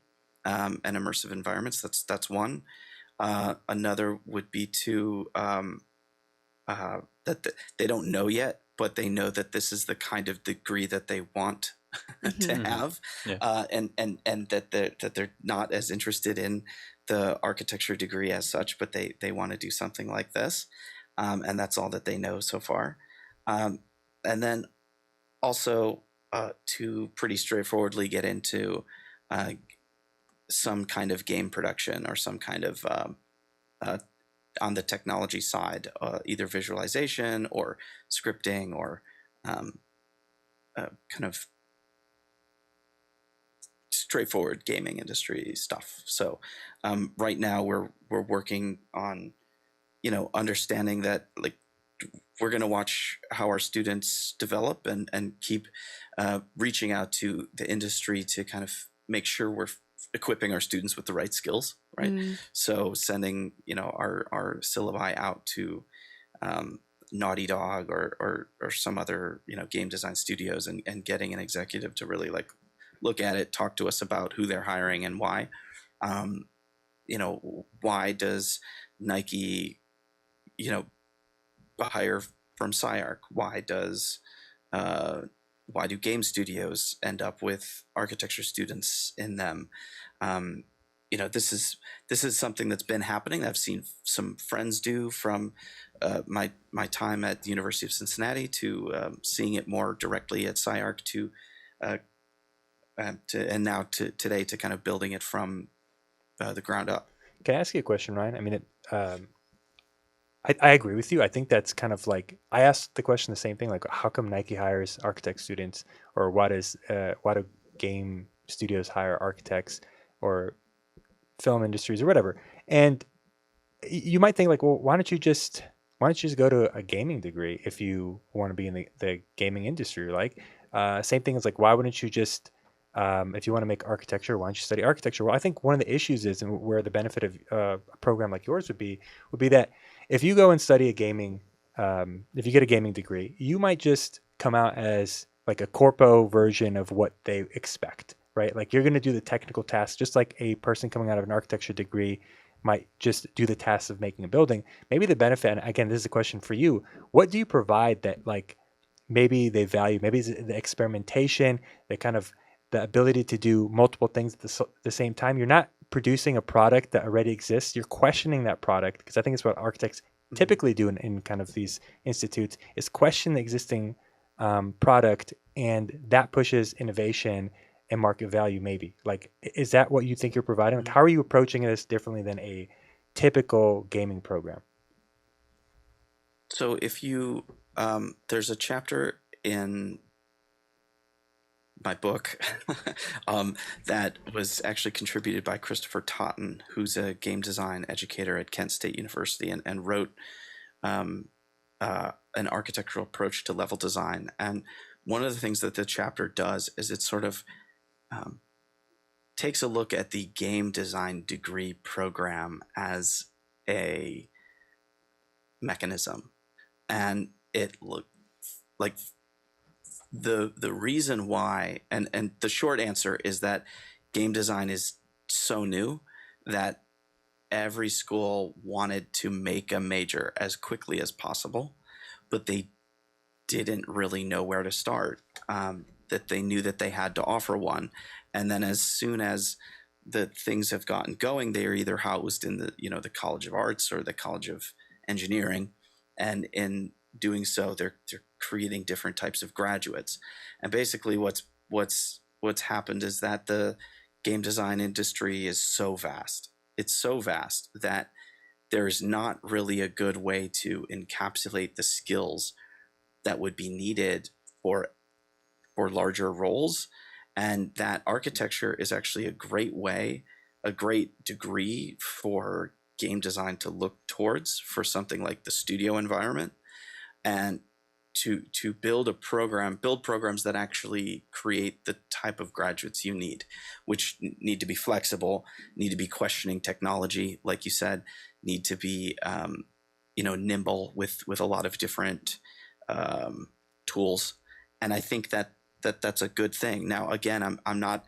and immersive environments. That's one. Another would be to that they don't know yet, but they know that this is the kind of degree that they want to have, and that they're not as interested in the architecture degree as such, but they want to do something like this, and that's all that they know so far. And then also to pretty straightforwardly get into some kind of game production, or some kind of on the technology side, either visualization or scripting, or kind of straightforward gaming industry stuff. So right now we're working on understanding that, like, we're going to watch how our students develop, and keep reaching out to the industry to kind of make sure we're equipping our students with the right skills, right? So sending our syllabi out to Naughty Dog or some other game design studios, and getting an executive to really like look at it, talk to us about who they're hiring and why. Why does Nike hire from SciArc? Why do game studios end up with architecture students in them? This is something that's been happening. I've seen some friends do from my time at the University of Cincinnati, to seeing it more directly at SciArc, and now to today, to kind of building it from the ground up. Can I ask you a question, Ryan? I mean, I agree with you. I think that's kind of like, I asked the question the same thing, like, how come Nike hires architect students, or why do game studios hire architects, or film industries, or whatever? And you might think like, well, why don't you just go to a gaming degree if you want to be in the gaming industry? Like, same thing as like, why wouldn't you just if you want to make architecture, why don't you study architecture? Well, I think one of the issues is, and where the benefit of a program like yours would be that if you go and study if you get a gaming degree, you might just come out as like a corpo version of what they expect, right? Like, you're going to do the technical tasks just like a person coming out of an architecture degree might just do the tasks of making a building. Maybe the benefit, and again, this is a question for you, what do you provide that like maybe they value? Maybe it's the experimentation, they kind of the ability to do multiple things at the same time. You're not producing a product that already exists. You're questioning that product, because I think it's what architects typically do in kind of these institutes, is question the existing product, and that pushes innovation and market value. Maybe, like, is that what you think you're providing? Like, how are you approaching this differently than a typical gaming program? So if you, there's a chapter in my book that was actually contributed by Christopher Totten, who's a game design educator at Kent State University, and wrote an architectural approach to level design. And one of the things that the chapter does is it sort of takes a look at the game design degree program as a mechanism. And it looked like the reason why, and the short answer is that game design is so new that every school wanted to make a major as quickly as possible, but they didn't really know where to start. That they knew that they had to offer one, and then as soon as the things have gotten going, they are either housed in the College of Arts or the College of Engineering, and in doing so, they're creating different types of graduates. And basically, what's happened is that the game design industry is so vast. It's so vast that there's not really a good way to encapsulate the skills that would be needed for larger roles, and that architecture is actually a great way, a great degree for game design to look towards for something like the studio environment, and to build programs that actually create the type of graduates you need, which need to be flexible, need to be questioning technology, like you said, need to be nimble with a lot of different tools. And I think that's a good thing. Now, again, I'm not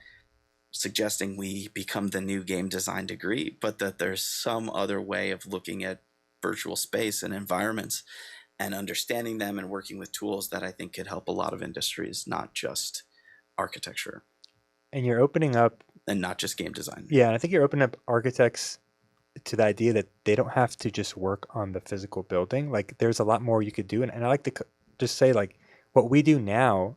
suggesting we become the new game design degree, but that there's some other way of looking at virtual space and environments and understanding them and working with tools that I think could help a lot of industries, not just architecture. And you're opening up, and not just game design. Yeah, and I think you're opening up architects to the idea that they don't have to just work on the physical building. Like, there's a lot more you could do. And I like to just say, like, what we do now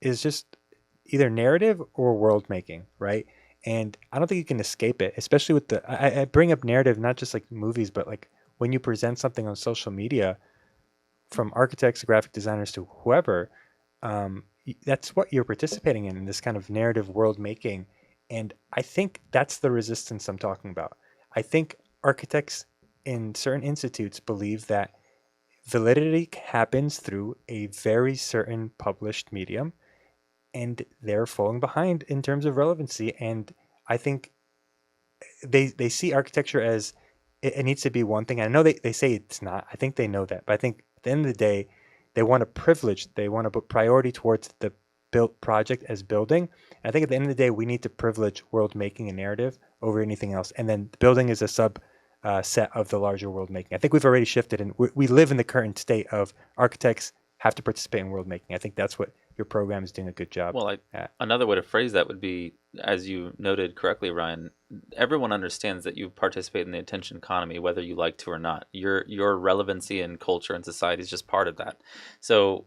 is just either narrative or world making, right? And I don't think you can escape it, especially with I bring up narrative, not just like movies, but like when you present something on social media, from architects to graphic designers to whoever, that's what you're participating in this kind of narrative world making. And I think that's the resistance I'm talking about. I think architects in certain institutes believe that validity happens through a very certain published medium, and they're falling behind in terms of relevancy. And I think they see architecture as it needs to be one thing. I know they say it's not. I think they know that. But I think at the end of the day, they want to put priority towards the built project as building. And I think at the end of the day, we need to privilege world making and narrative over anything else. And then building is a sub set of the larger world making. I think we've already shifted, and we live in the current state of architects have to participate in world making. I think that's what your program is doing a good job at. Another way to phrase that would be, as you noted correctly, Ryan, everyone understands that you participate in the attention economy, whether you like to or not. Your relevancy in culture and society is just part of that. So,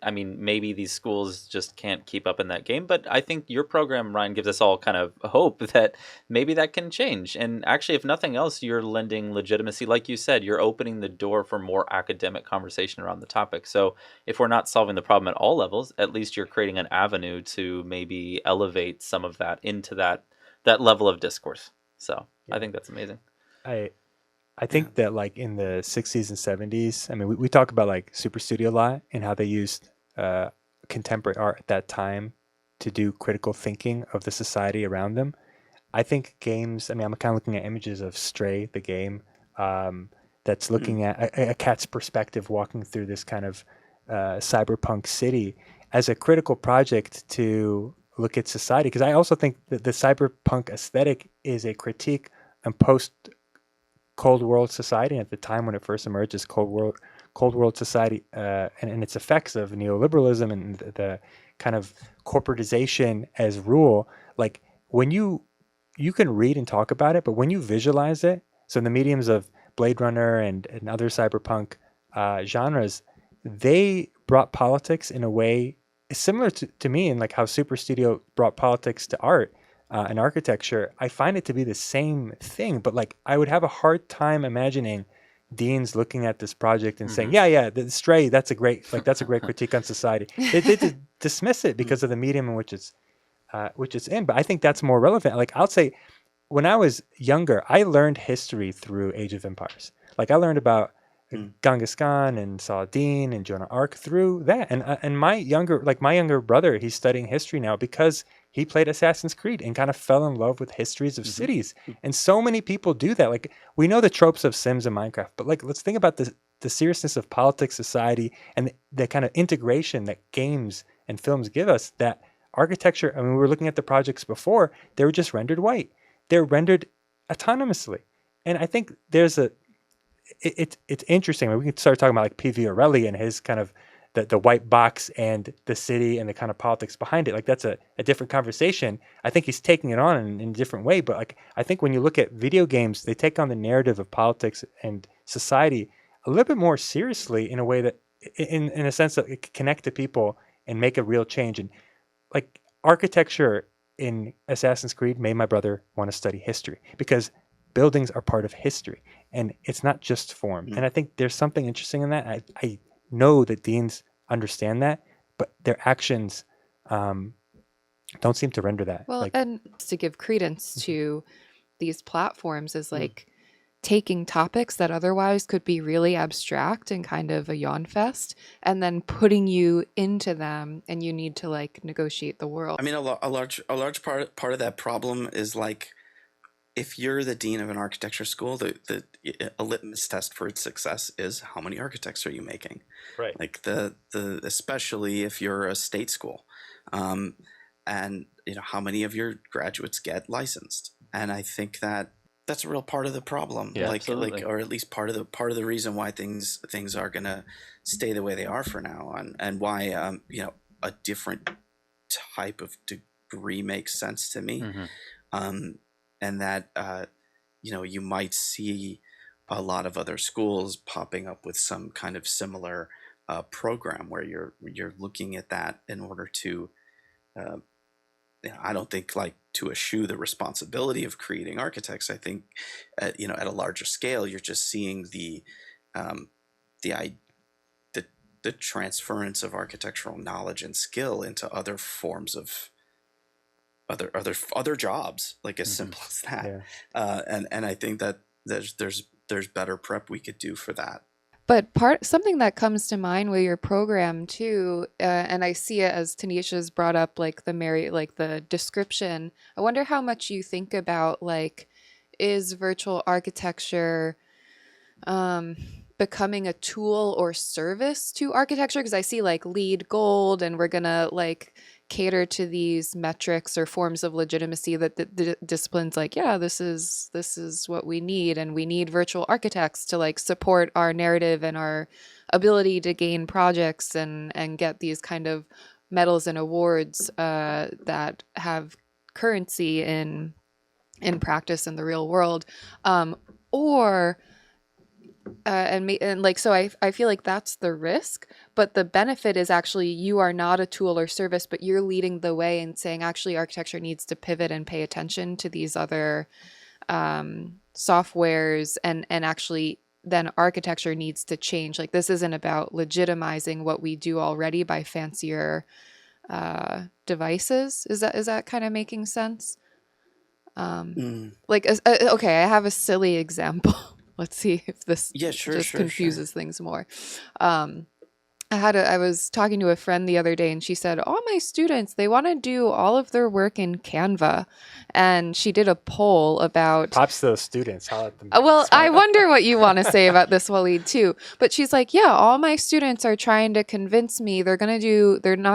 I mean, maybe these schools just can't keep up in that game, but I think your program, Ryan, gives us all kind of hope that maybe that can change. And actually, if nothing else, you're lending legitimacy. Like you said, you're opening the door for more academic conversation around the topic. So if we're not solving the problem at all levels, at least you're creating an avenue to maybe elevate some of that into that level of discourse. So yeah. I think that's amazing. I think that, like, in the 60s and 70s, I mean, we talk about like Super Studio a lot and how they used contemporary art at that time to do critical thinking of the society around them. I think games, I mean, I'm kind of looking at images of Stray, the game, that's looking at a cat's perspective walking through this kind of cyberpunk city as a critical project to look at society. Because I also think that the cyberpunk aesthetic is a critique on post-Cold War society. At the time when it first emerged as Cold War society and its effects of neoliberalism and the kind of corporatization as rule, like when you can read and talk about it, but when you visualize it, so in the mediums of Blade Runner and other cyberpunk genres, they brought politics in a way similar to me, and like how Super Studio brought politics to art and architecture. I find it to be the same thing, but like I would have a hard time imagining deans looking at this project and saying, yeah, the Stray, that's a great critique on society. They dismiss it because of the medium in which it's in. But I think that's more relevant. Like I'll say, when I was younger, I learned history through Age of Empires. Like I learned about Genghis Khan and Saladin and Joan of Arc through that. And my younger brother, he's studying history now because he played Assassin's Creed and kind of fell in love with histories of cities. And so many people do that. Like we know the tropes of Sims and Minecraft, but like let's think about the seriousness of politics, society, and the kind of integration that games and films give us. That architecture, I mean, we were looking at the projects before, they were just rendered white. They're rendered autonomously. And I think there's it's interesting. I mean, we can start talking about like P.V. O'Reilly and his kind of the white box and the city and the kind of politics behind it. Like that's a different conversation. I think he's taking it on in a different way. But like I think when you look at video games, they take on the narrative of politics and society a little bit more seriously in a way that in a sense that it can connect to people and make a real change. And like architecture in Assassin's Creed made my brother want to study history because buildings are part of history and it's not just form. And I think there's something interesting in that. I know that deans understand that, but their actions don't seem to render that. Well, like, and to give credence to these platforms is like taking topics that otherwise could be really abstract and kind of a yawn fest, and then putting you into them, and you need to like negotiate the world. I mean, a large part of that problem is like, if you're the dean of an architecture school, a litmus test for its success is how many architects are you making, right? Like especially if you're a state school, and how many of your graduates get licensed. And I think that's a real part of the problem, Yeah, absolutely. or at least part of the reason why things are gonna stay the way they are for now, and why a different type of degree makes sense to me. And that you might see a lot of other schools popping up with some kind of similar program where you're looking at that in order to I don't think like to eschew the responsibility of creating architects. I think at a larger scale you're just seeing the transference of architectural knowledge and skill into other forms of other jobs, like as simple as that. And I think that there's better prep we could do for that. But something that comes to mind with your program too, and I see it as Tanisha's brought up, like the description. I wonder how much you think about like, is virtual architecture becoming a tool or service to architecture? Because I see like LEED Gold, and we're gonna like cater to these metrics or forms of legitimacy that the discipline's like, yeah, this is what we need, and we need virtual architects to like support our narrative and our ability to gain projects and get these kind of medals and awards that have currency in practice in the real world, so I feel like that's the risk, but the benefit is actually you are not a tool or service, but you're leading the way and saying actually architecture needs to pivot and pay attention to these other softwares, and actually then architecture needs to change. Like this isn't about legitimizing what we do already by fancier devices. Is that kind of making sense? Like okay, I have a silly example. Let's see if this confuses things more. I was talking to a friend the other day, and she said, all my students, they want to do all of their work in Canva. And she did a poll about... Props to those students. I'll let them I wonder what you want to say about this, Waleed, too. But she's like, yeah, all my students are trying to convince me they're not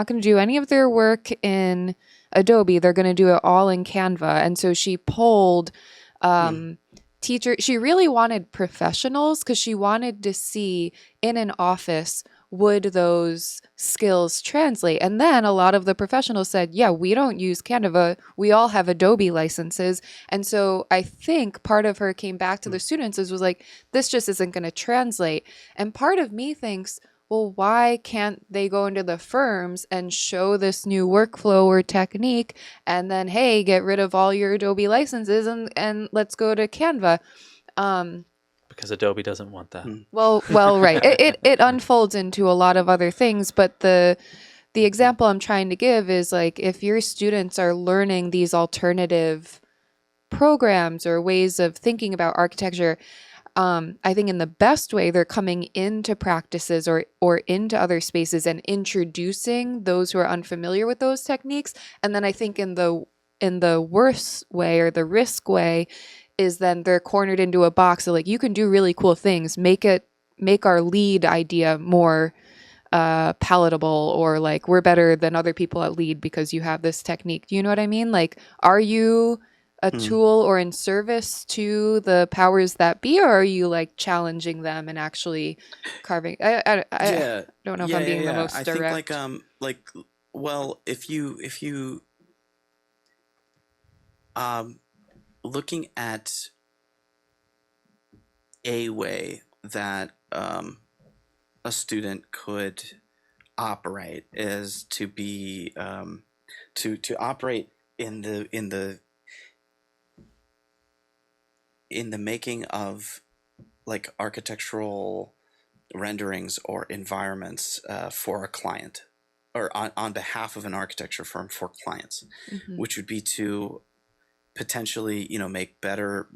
going to do any of their work in Adobe. They're going to do it all in Canva. And so she polled... teacher, she really wanted professionals because she wanted to see in an office would those skills translate? And then a lot of the professionals said, yeah, we don't use Canva. We all have Adobe licenses. And so I think part of her came back to the students was like, this just isn't going to translate. And part of me thinks, well, why can't they go into the firms and show this new workflow or technique and then, hey, get rid of all your Adobe licenses and let's go to Canva? Because Adobe doesn't want that. Well, right. It unfolds into a lot of other things, but the example I'm trying to give is like if your students are learning these alternative programs or ways of thinking about architecture, I think in the best way, they're coming into practices or into other spaces and introducing those who are unfamiliar with those techniques. And then I think in the worst way or the risk way is then they're cornered into a box of like, you can do really cool things, make our lead idea more palatable, or like we're better than other people at lead because you have this technique. Do you know what I mean? Like, are you a tool or in service to the powers that be, or are you like challenging them and actually carving? I don't know if I'm being the most direct. I think well, if you looking at a way that a student could operate is to be to operate in the making of like architectural renderings or environments for a client or on behalf of an architecture firm for clients, which would be to potentially, make better,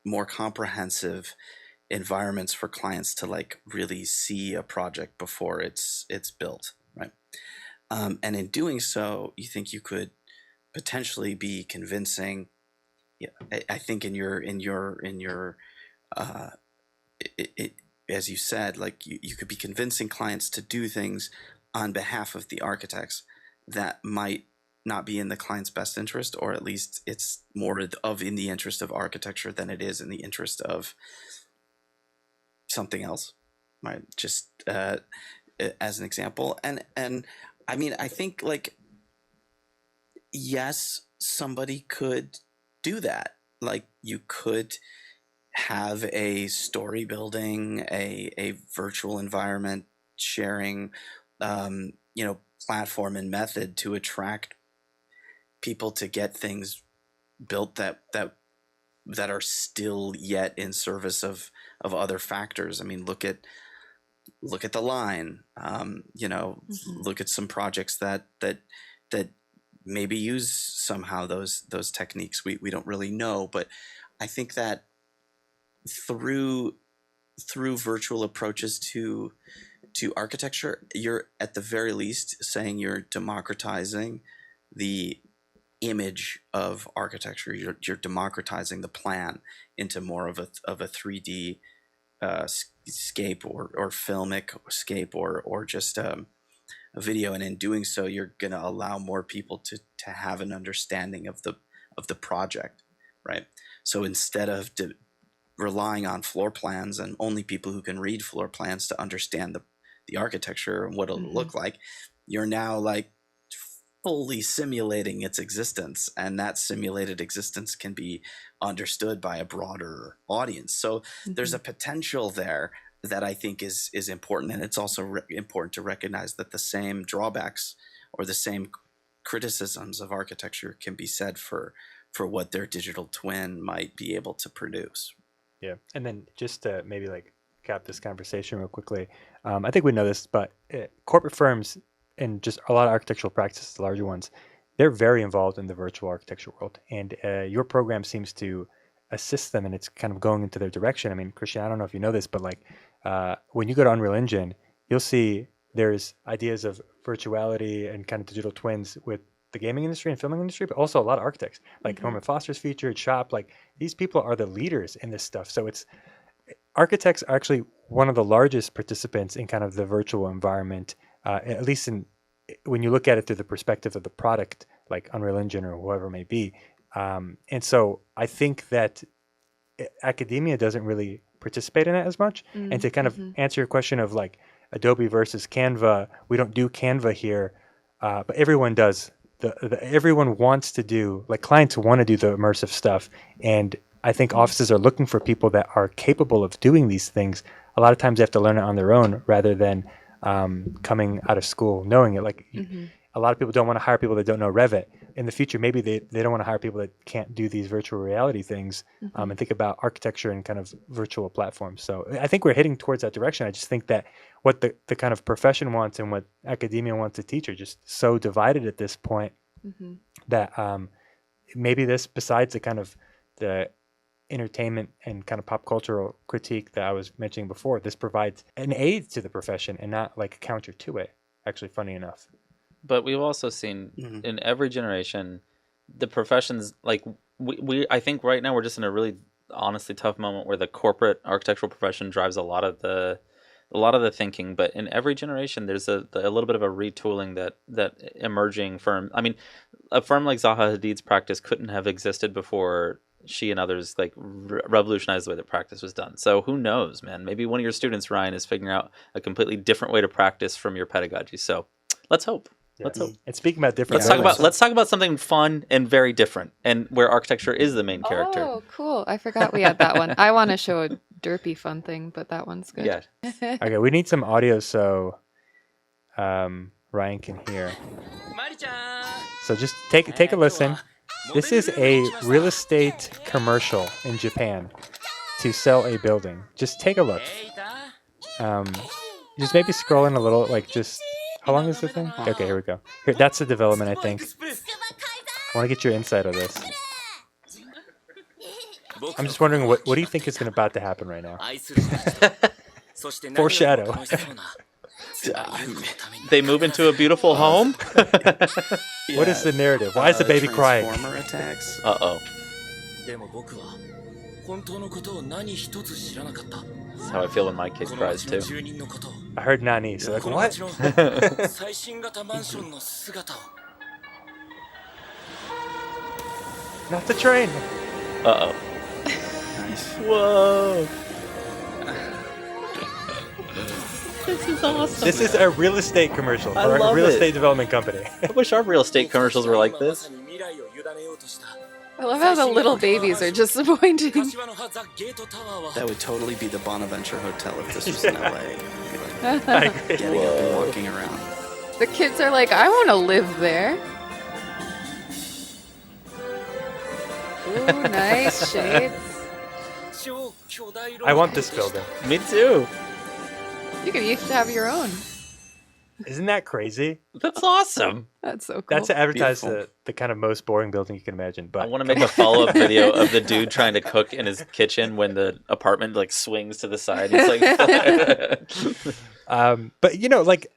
more comprehensive environments for clients to like really see a project before it's built, right? And in doing so, you think you could potentially be convincing. Yeah, I think in your as you said, like you could be convincing clients to do things on behalf of the architects that might not be in the client's best interest, or at least it's more in the interest of architecture than it is in the interest of something else, right? Just as an example, and I mean, I think like yes, somebody could do that. Like you could have a story building, a virtual environment sharing, platform and method to attract people to get things built that are still yet in service of other factors. I mean, look at the line. Look at some projects that maybe use somehow those techniques. We don't really know, but I think that through virtual approaches to architecture, you're at the very least saying you're democratizing the image of architecture. You're democratizing the plan into more of a 3D scape or filmic scape or just a video, and in doing so, you're going to allow more people to have an understanding of the project, right? So instead of relying on floor plans and only people who can read floor plans to understand the architecture and what it'll look like, you're now like fully simulating its existence, and that simulated existence can be understood by a broader audience. So there's a potential there that I think is important, and it's also important to recognize that the same drawbacks or the same criticisms of architecture can be said for what their digital twin might be able to produce. Yeah, and then just to maybe like cap this conversation real quickly, I think we know this, but corporate firms and just a lot of architectural practices, the larger ones, they're very involved in the virtual architecture world, and your program seems to assist them, and it's kind of going into their direction. I mean, Christian, I don't know if you know this, but like when you go to Unreal Engine, you'll see there's ideas of virtuality and kind of digital twins with the gaming industry and filming industry, but also a lot of architects, like Norman Foster's featured, Shop, like these people are the leaders in this stuff. So it's architects are actually one of the largest participants in kind of the virtual environment, at least when you look at it through the perspective of the product, like Unreal Engine or whoever it may be. And so I think that academia doesn't really participate in it as much. And to kind of answer your question of like, Adobe versus Canva. We don't do Canva here, but everyone does. Everyone wants to do, like clients want to do the immersive stuff. And I think offices are looking for people that are capable of doing these things. A lot of times they have to learn it on their own rather than coming out of school knowing it. Like a lot of people don't want to hire people that don't know Revit. In the future, maybe they don't want to hire people that can't do these virtual reality things and think about architecture and kind of virtual platforms. So I think we're heading towards that direction. I just think that what the kind of profession wants and what academia wants to teach are just so divided at this point that maybe this, besides the kind of the entertainment and kind of pop cultural critique that I was mentioning before, this provides an aid to the profession and not like a counter to it. Actually, funny enough. But we've also seen in every generation, the professions, like we I think right now we're just in a really honestly tough moment where the corporate architectural profession drives a lot of the thinking. But in every generation, there's a little bit of a retooling that emerging firm. I mean, a firm like Zaha Hadid's practice couldn't have existed before she and others like revolutionized the way that practice was done. So who knows, man? Maybe one of your students, Ryan, is figuring out a completely different way to practice from your pedagogy. So let's hope. Yeah. Let's hope. And speaking about different, Let's talk about something fun and very different, and where architecture is the main character. Oh, cool! I forgot we had that one. I want to show a derpy fun thing, but that one's good. Yeah. Okay, we need some audio so Ryan can hear. So just take a listen. This is a real estate commercial in Japan to sell a building. Just take a look. Just maybe scroll in a little, like just. How long is the thing? Okay, here we go. Here, that's the development, I think. I want to get your insight on this. I'm just wondering, what do you think is about to happen right now? Foreshadow. They move into a beautiful home. What is the narrative? Why is the baby crying? Transformer attacks. Uh-oh. That's how I feel when my kid cries too. I heard Nani, so like, what? Not the train. Uh-oh. Nice. Whoa. This is awesome. This is a real estate commercial I for a love real it. estate development company. I wish our real estate commercials were like this. I love how the little babies are just disappointing. That would totally be the Bonaventure Hotel if this was in LA. I agree. Getting up and walking around. The kids are like, I want to live there. Ooh, nice shades. I want this building. Me too. You could each have your own. Isn't that crazy? That's awesome. That's so cool. That's to advertise Beautiful. the kind of most boring building you can imagine. But I want to make a follow-up video of the dude trying to cook in his kitchen when the apartment like swings to the side. It's like, but you know, like,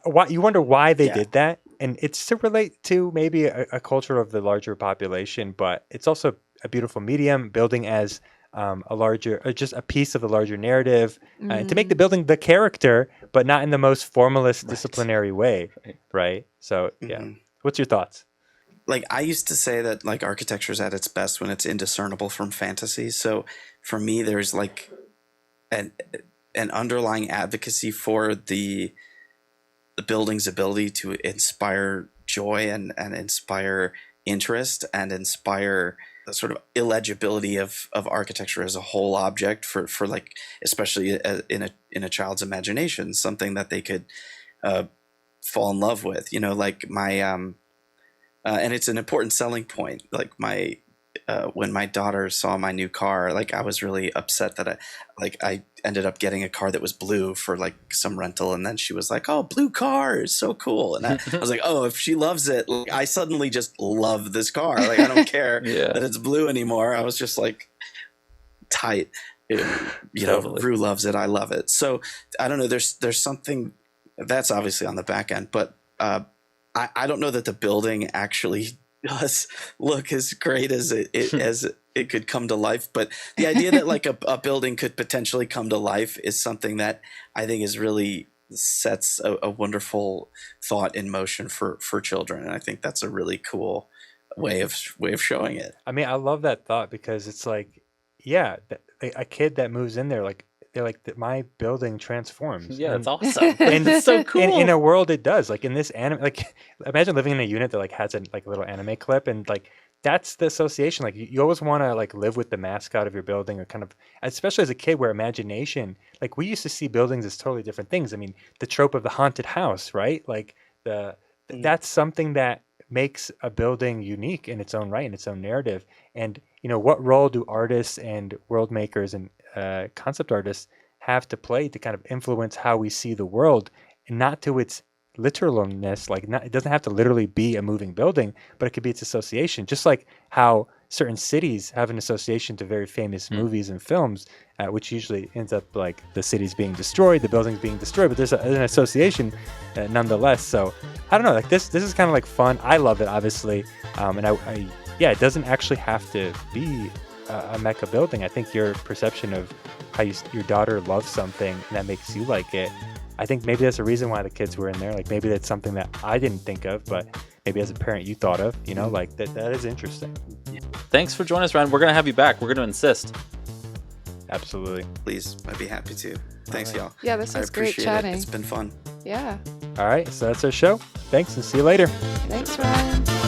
why you wonder why they Yeah. did that, and it's to relate to maybe a culture of the larger population, but it's also a beautiful medium, building as a larger, just a piece of the larger narrative, and to make the building the character, but not in the most formalist, disciplinary way, right? So, yeah. What's your thoughts? Like, I used to say that like architecture is at its best when it's indiscernible from fantasy. So for me, there's like an underlying advocacy for the building's ability to inspire joy and inspire interest and inspire the sort of illegibility of architecture as a whole object for like, especially in a child's imagination, something that they could fall in love with, you know, like my and it's an important selling point. Like my when my daughter saw my new car, like I was really upset that I ended up getting a car that was blue for like some rental, and then she was like, "Oh, blue car is so cool," and I was like, "Oh, if she loves it, like, I suddenly just love this car. Like I don't care Yeah. that it's blue anymore." I was just like, tight, you know. Totally. Rue loves it, I love it. So I don't know. There's something that's obviously on the back end, but I don't know that the building actually does look as great as it could come to life. But the idea that like a building could potentially come to life is something that I think is really sets a wonderful thought in motion for children. And I think that's a really cool way of showing it. I mean, I love that thought because it's like, yeah, a kid that moves in there, like they're like my building transforms. Yeah, And- it's awesome. And it's so cool. in a world it does, like in this anime, like imagine living in a unit that like has a like a little anime clip, and like that's the association. Like you always want to like live with the mascot of your building, or kind of, especially as a kid, where imagination, like we used to see buildings as totally different things. I mean, the trope of the haunted house, right? Like that's something that makes a building unique in its own right, in its own narrative. And what role do artists and world makers and concept artists have to play to kind of influence how we see the world, and not to its literalness, like it doesn't have to literally be a moving building, but it could be its association, just like how certain cities have an association to very famous movies and films, which usually ends up like the cities being destroyed, the buildings being destroyed, but there's an association nonetheless. So I don't know, like this is kind of like fun. I love it, obviously, and I it doesn't actually have to be a mecha building. I think your perception of how your daughter loves something and that makes you like it, I think maybe that's a reason why the kids were in there. Like maybe that's something that I didn't think of, but maybe as a parent you thought of, like that is interesting. Thanks for joining us, Ryan. We're going to have you back. We're going to insist. Absolutely. Please, I'd be happy to. Thanks, y'all. Yeah, this I was great appreciate chatting. it. It's been fun. Yeah. All right, so that's our show. Thanks, and see you later. Thanks, Ryan.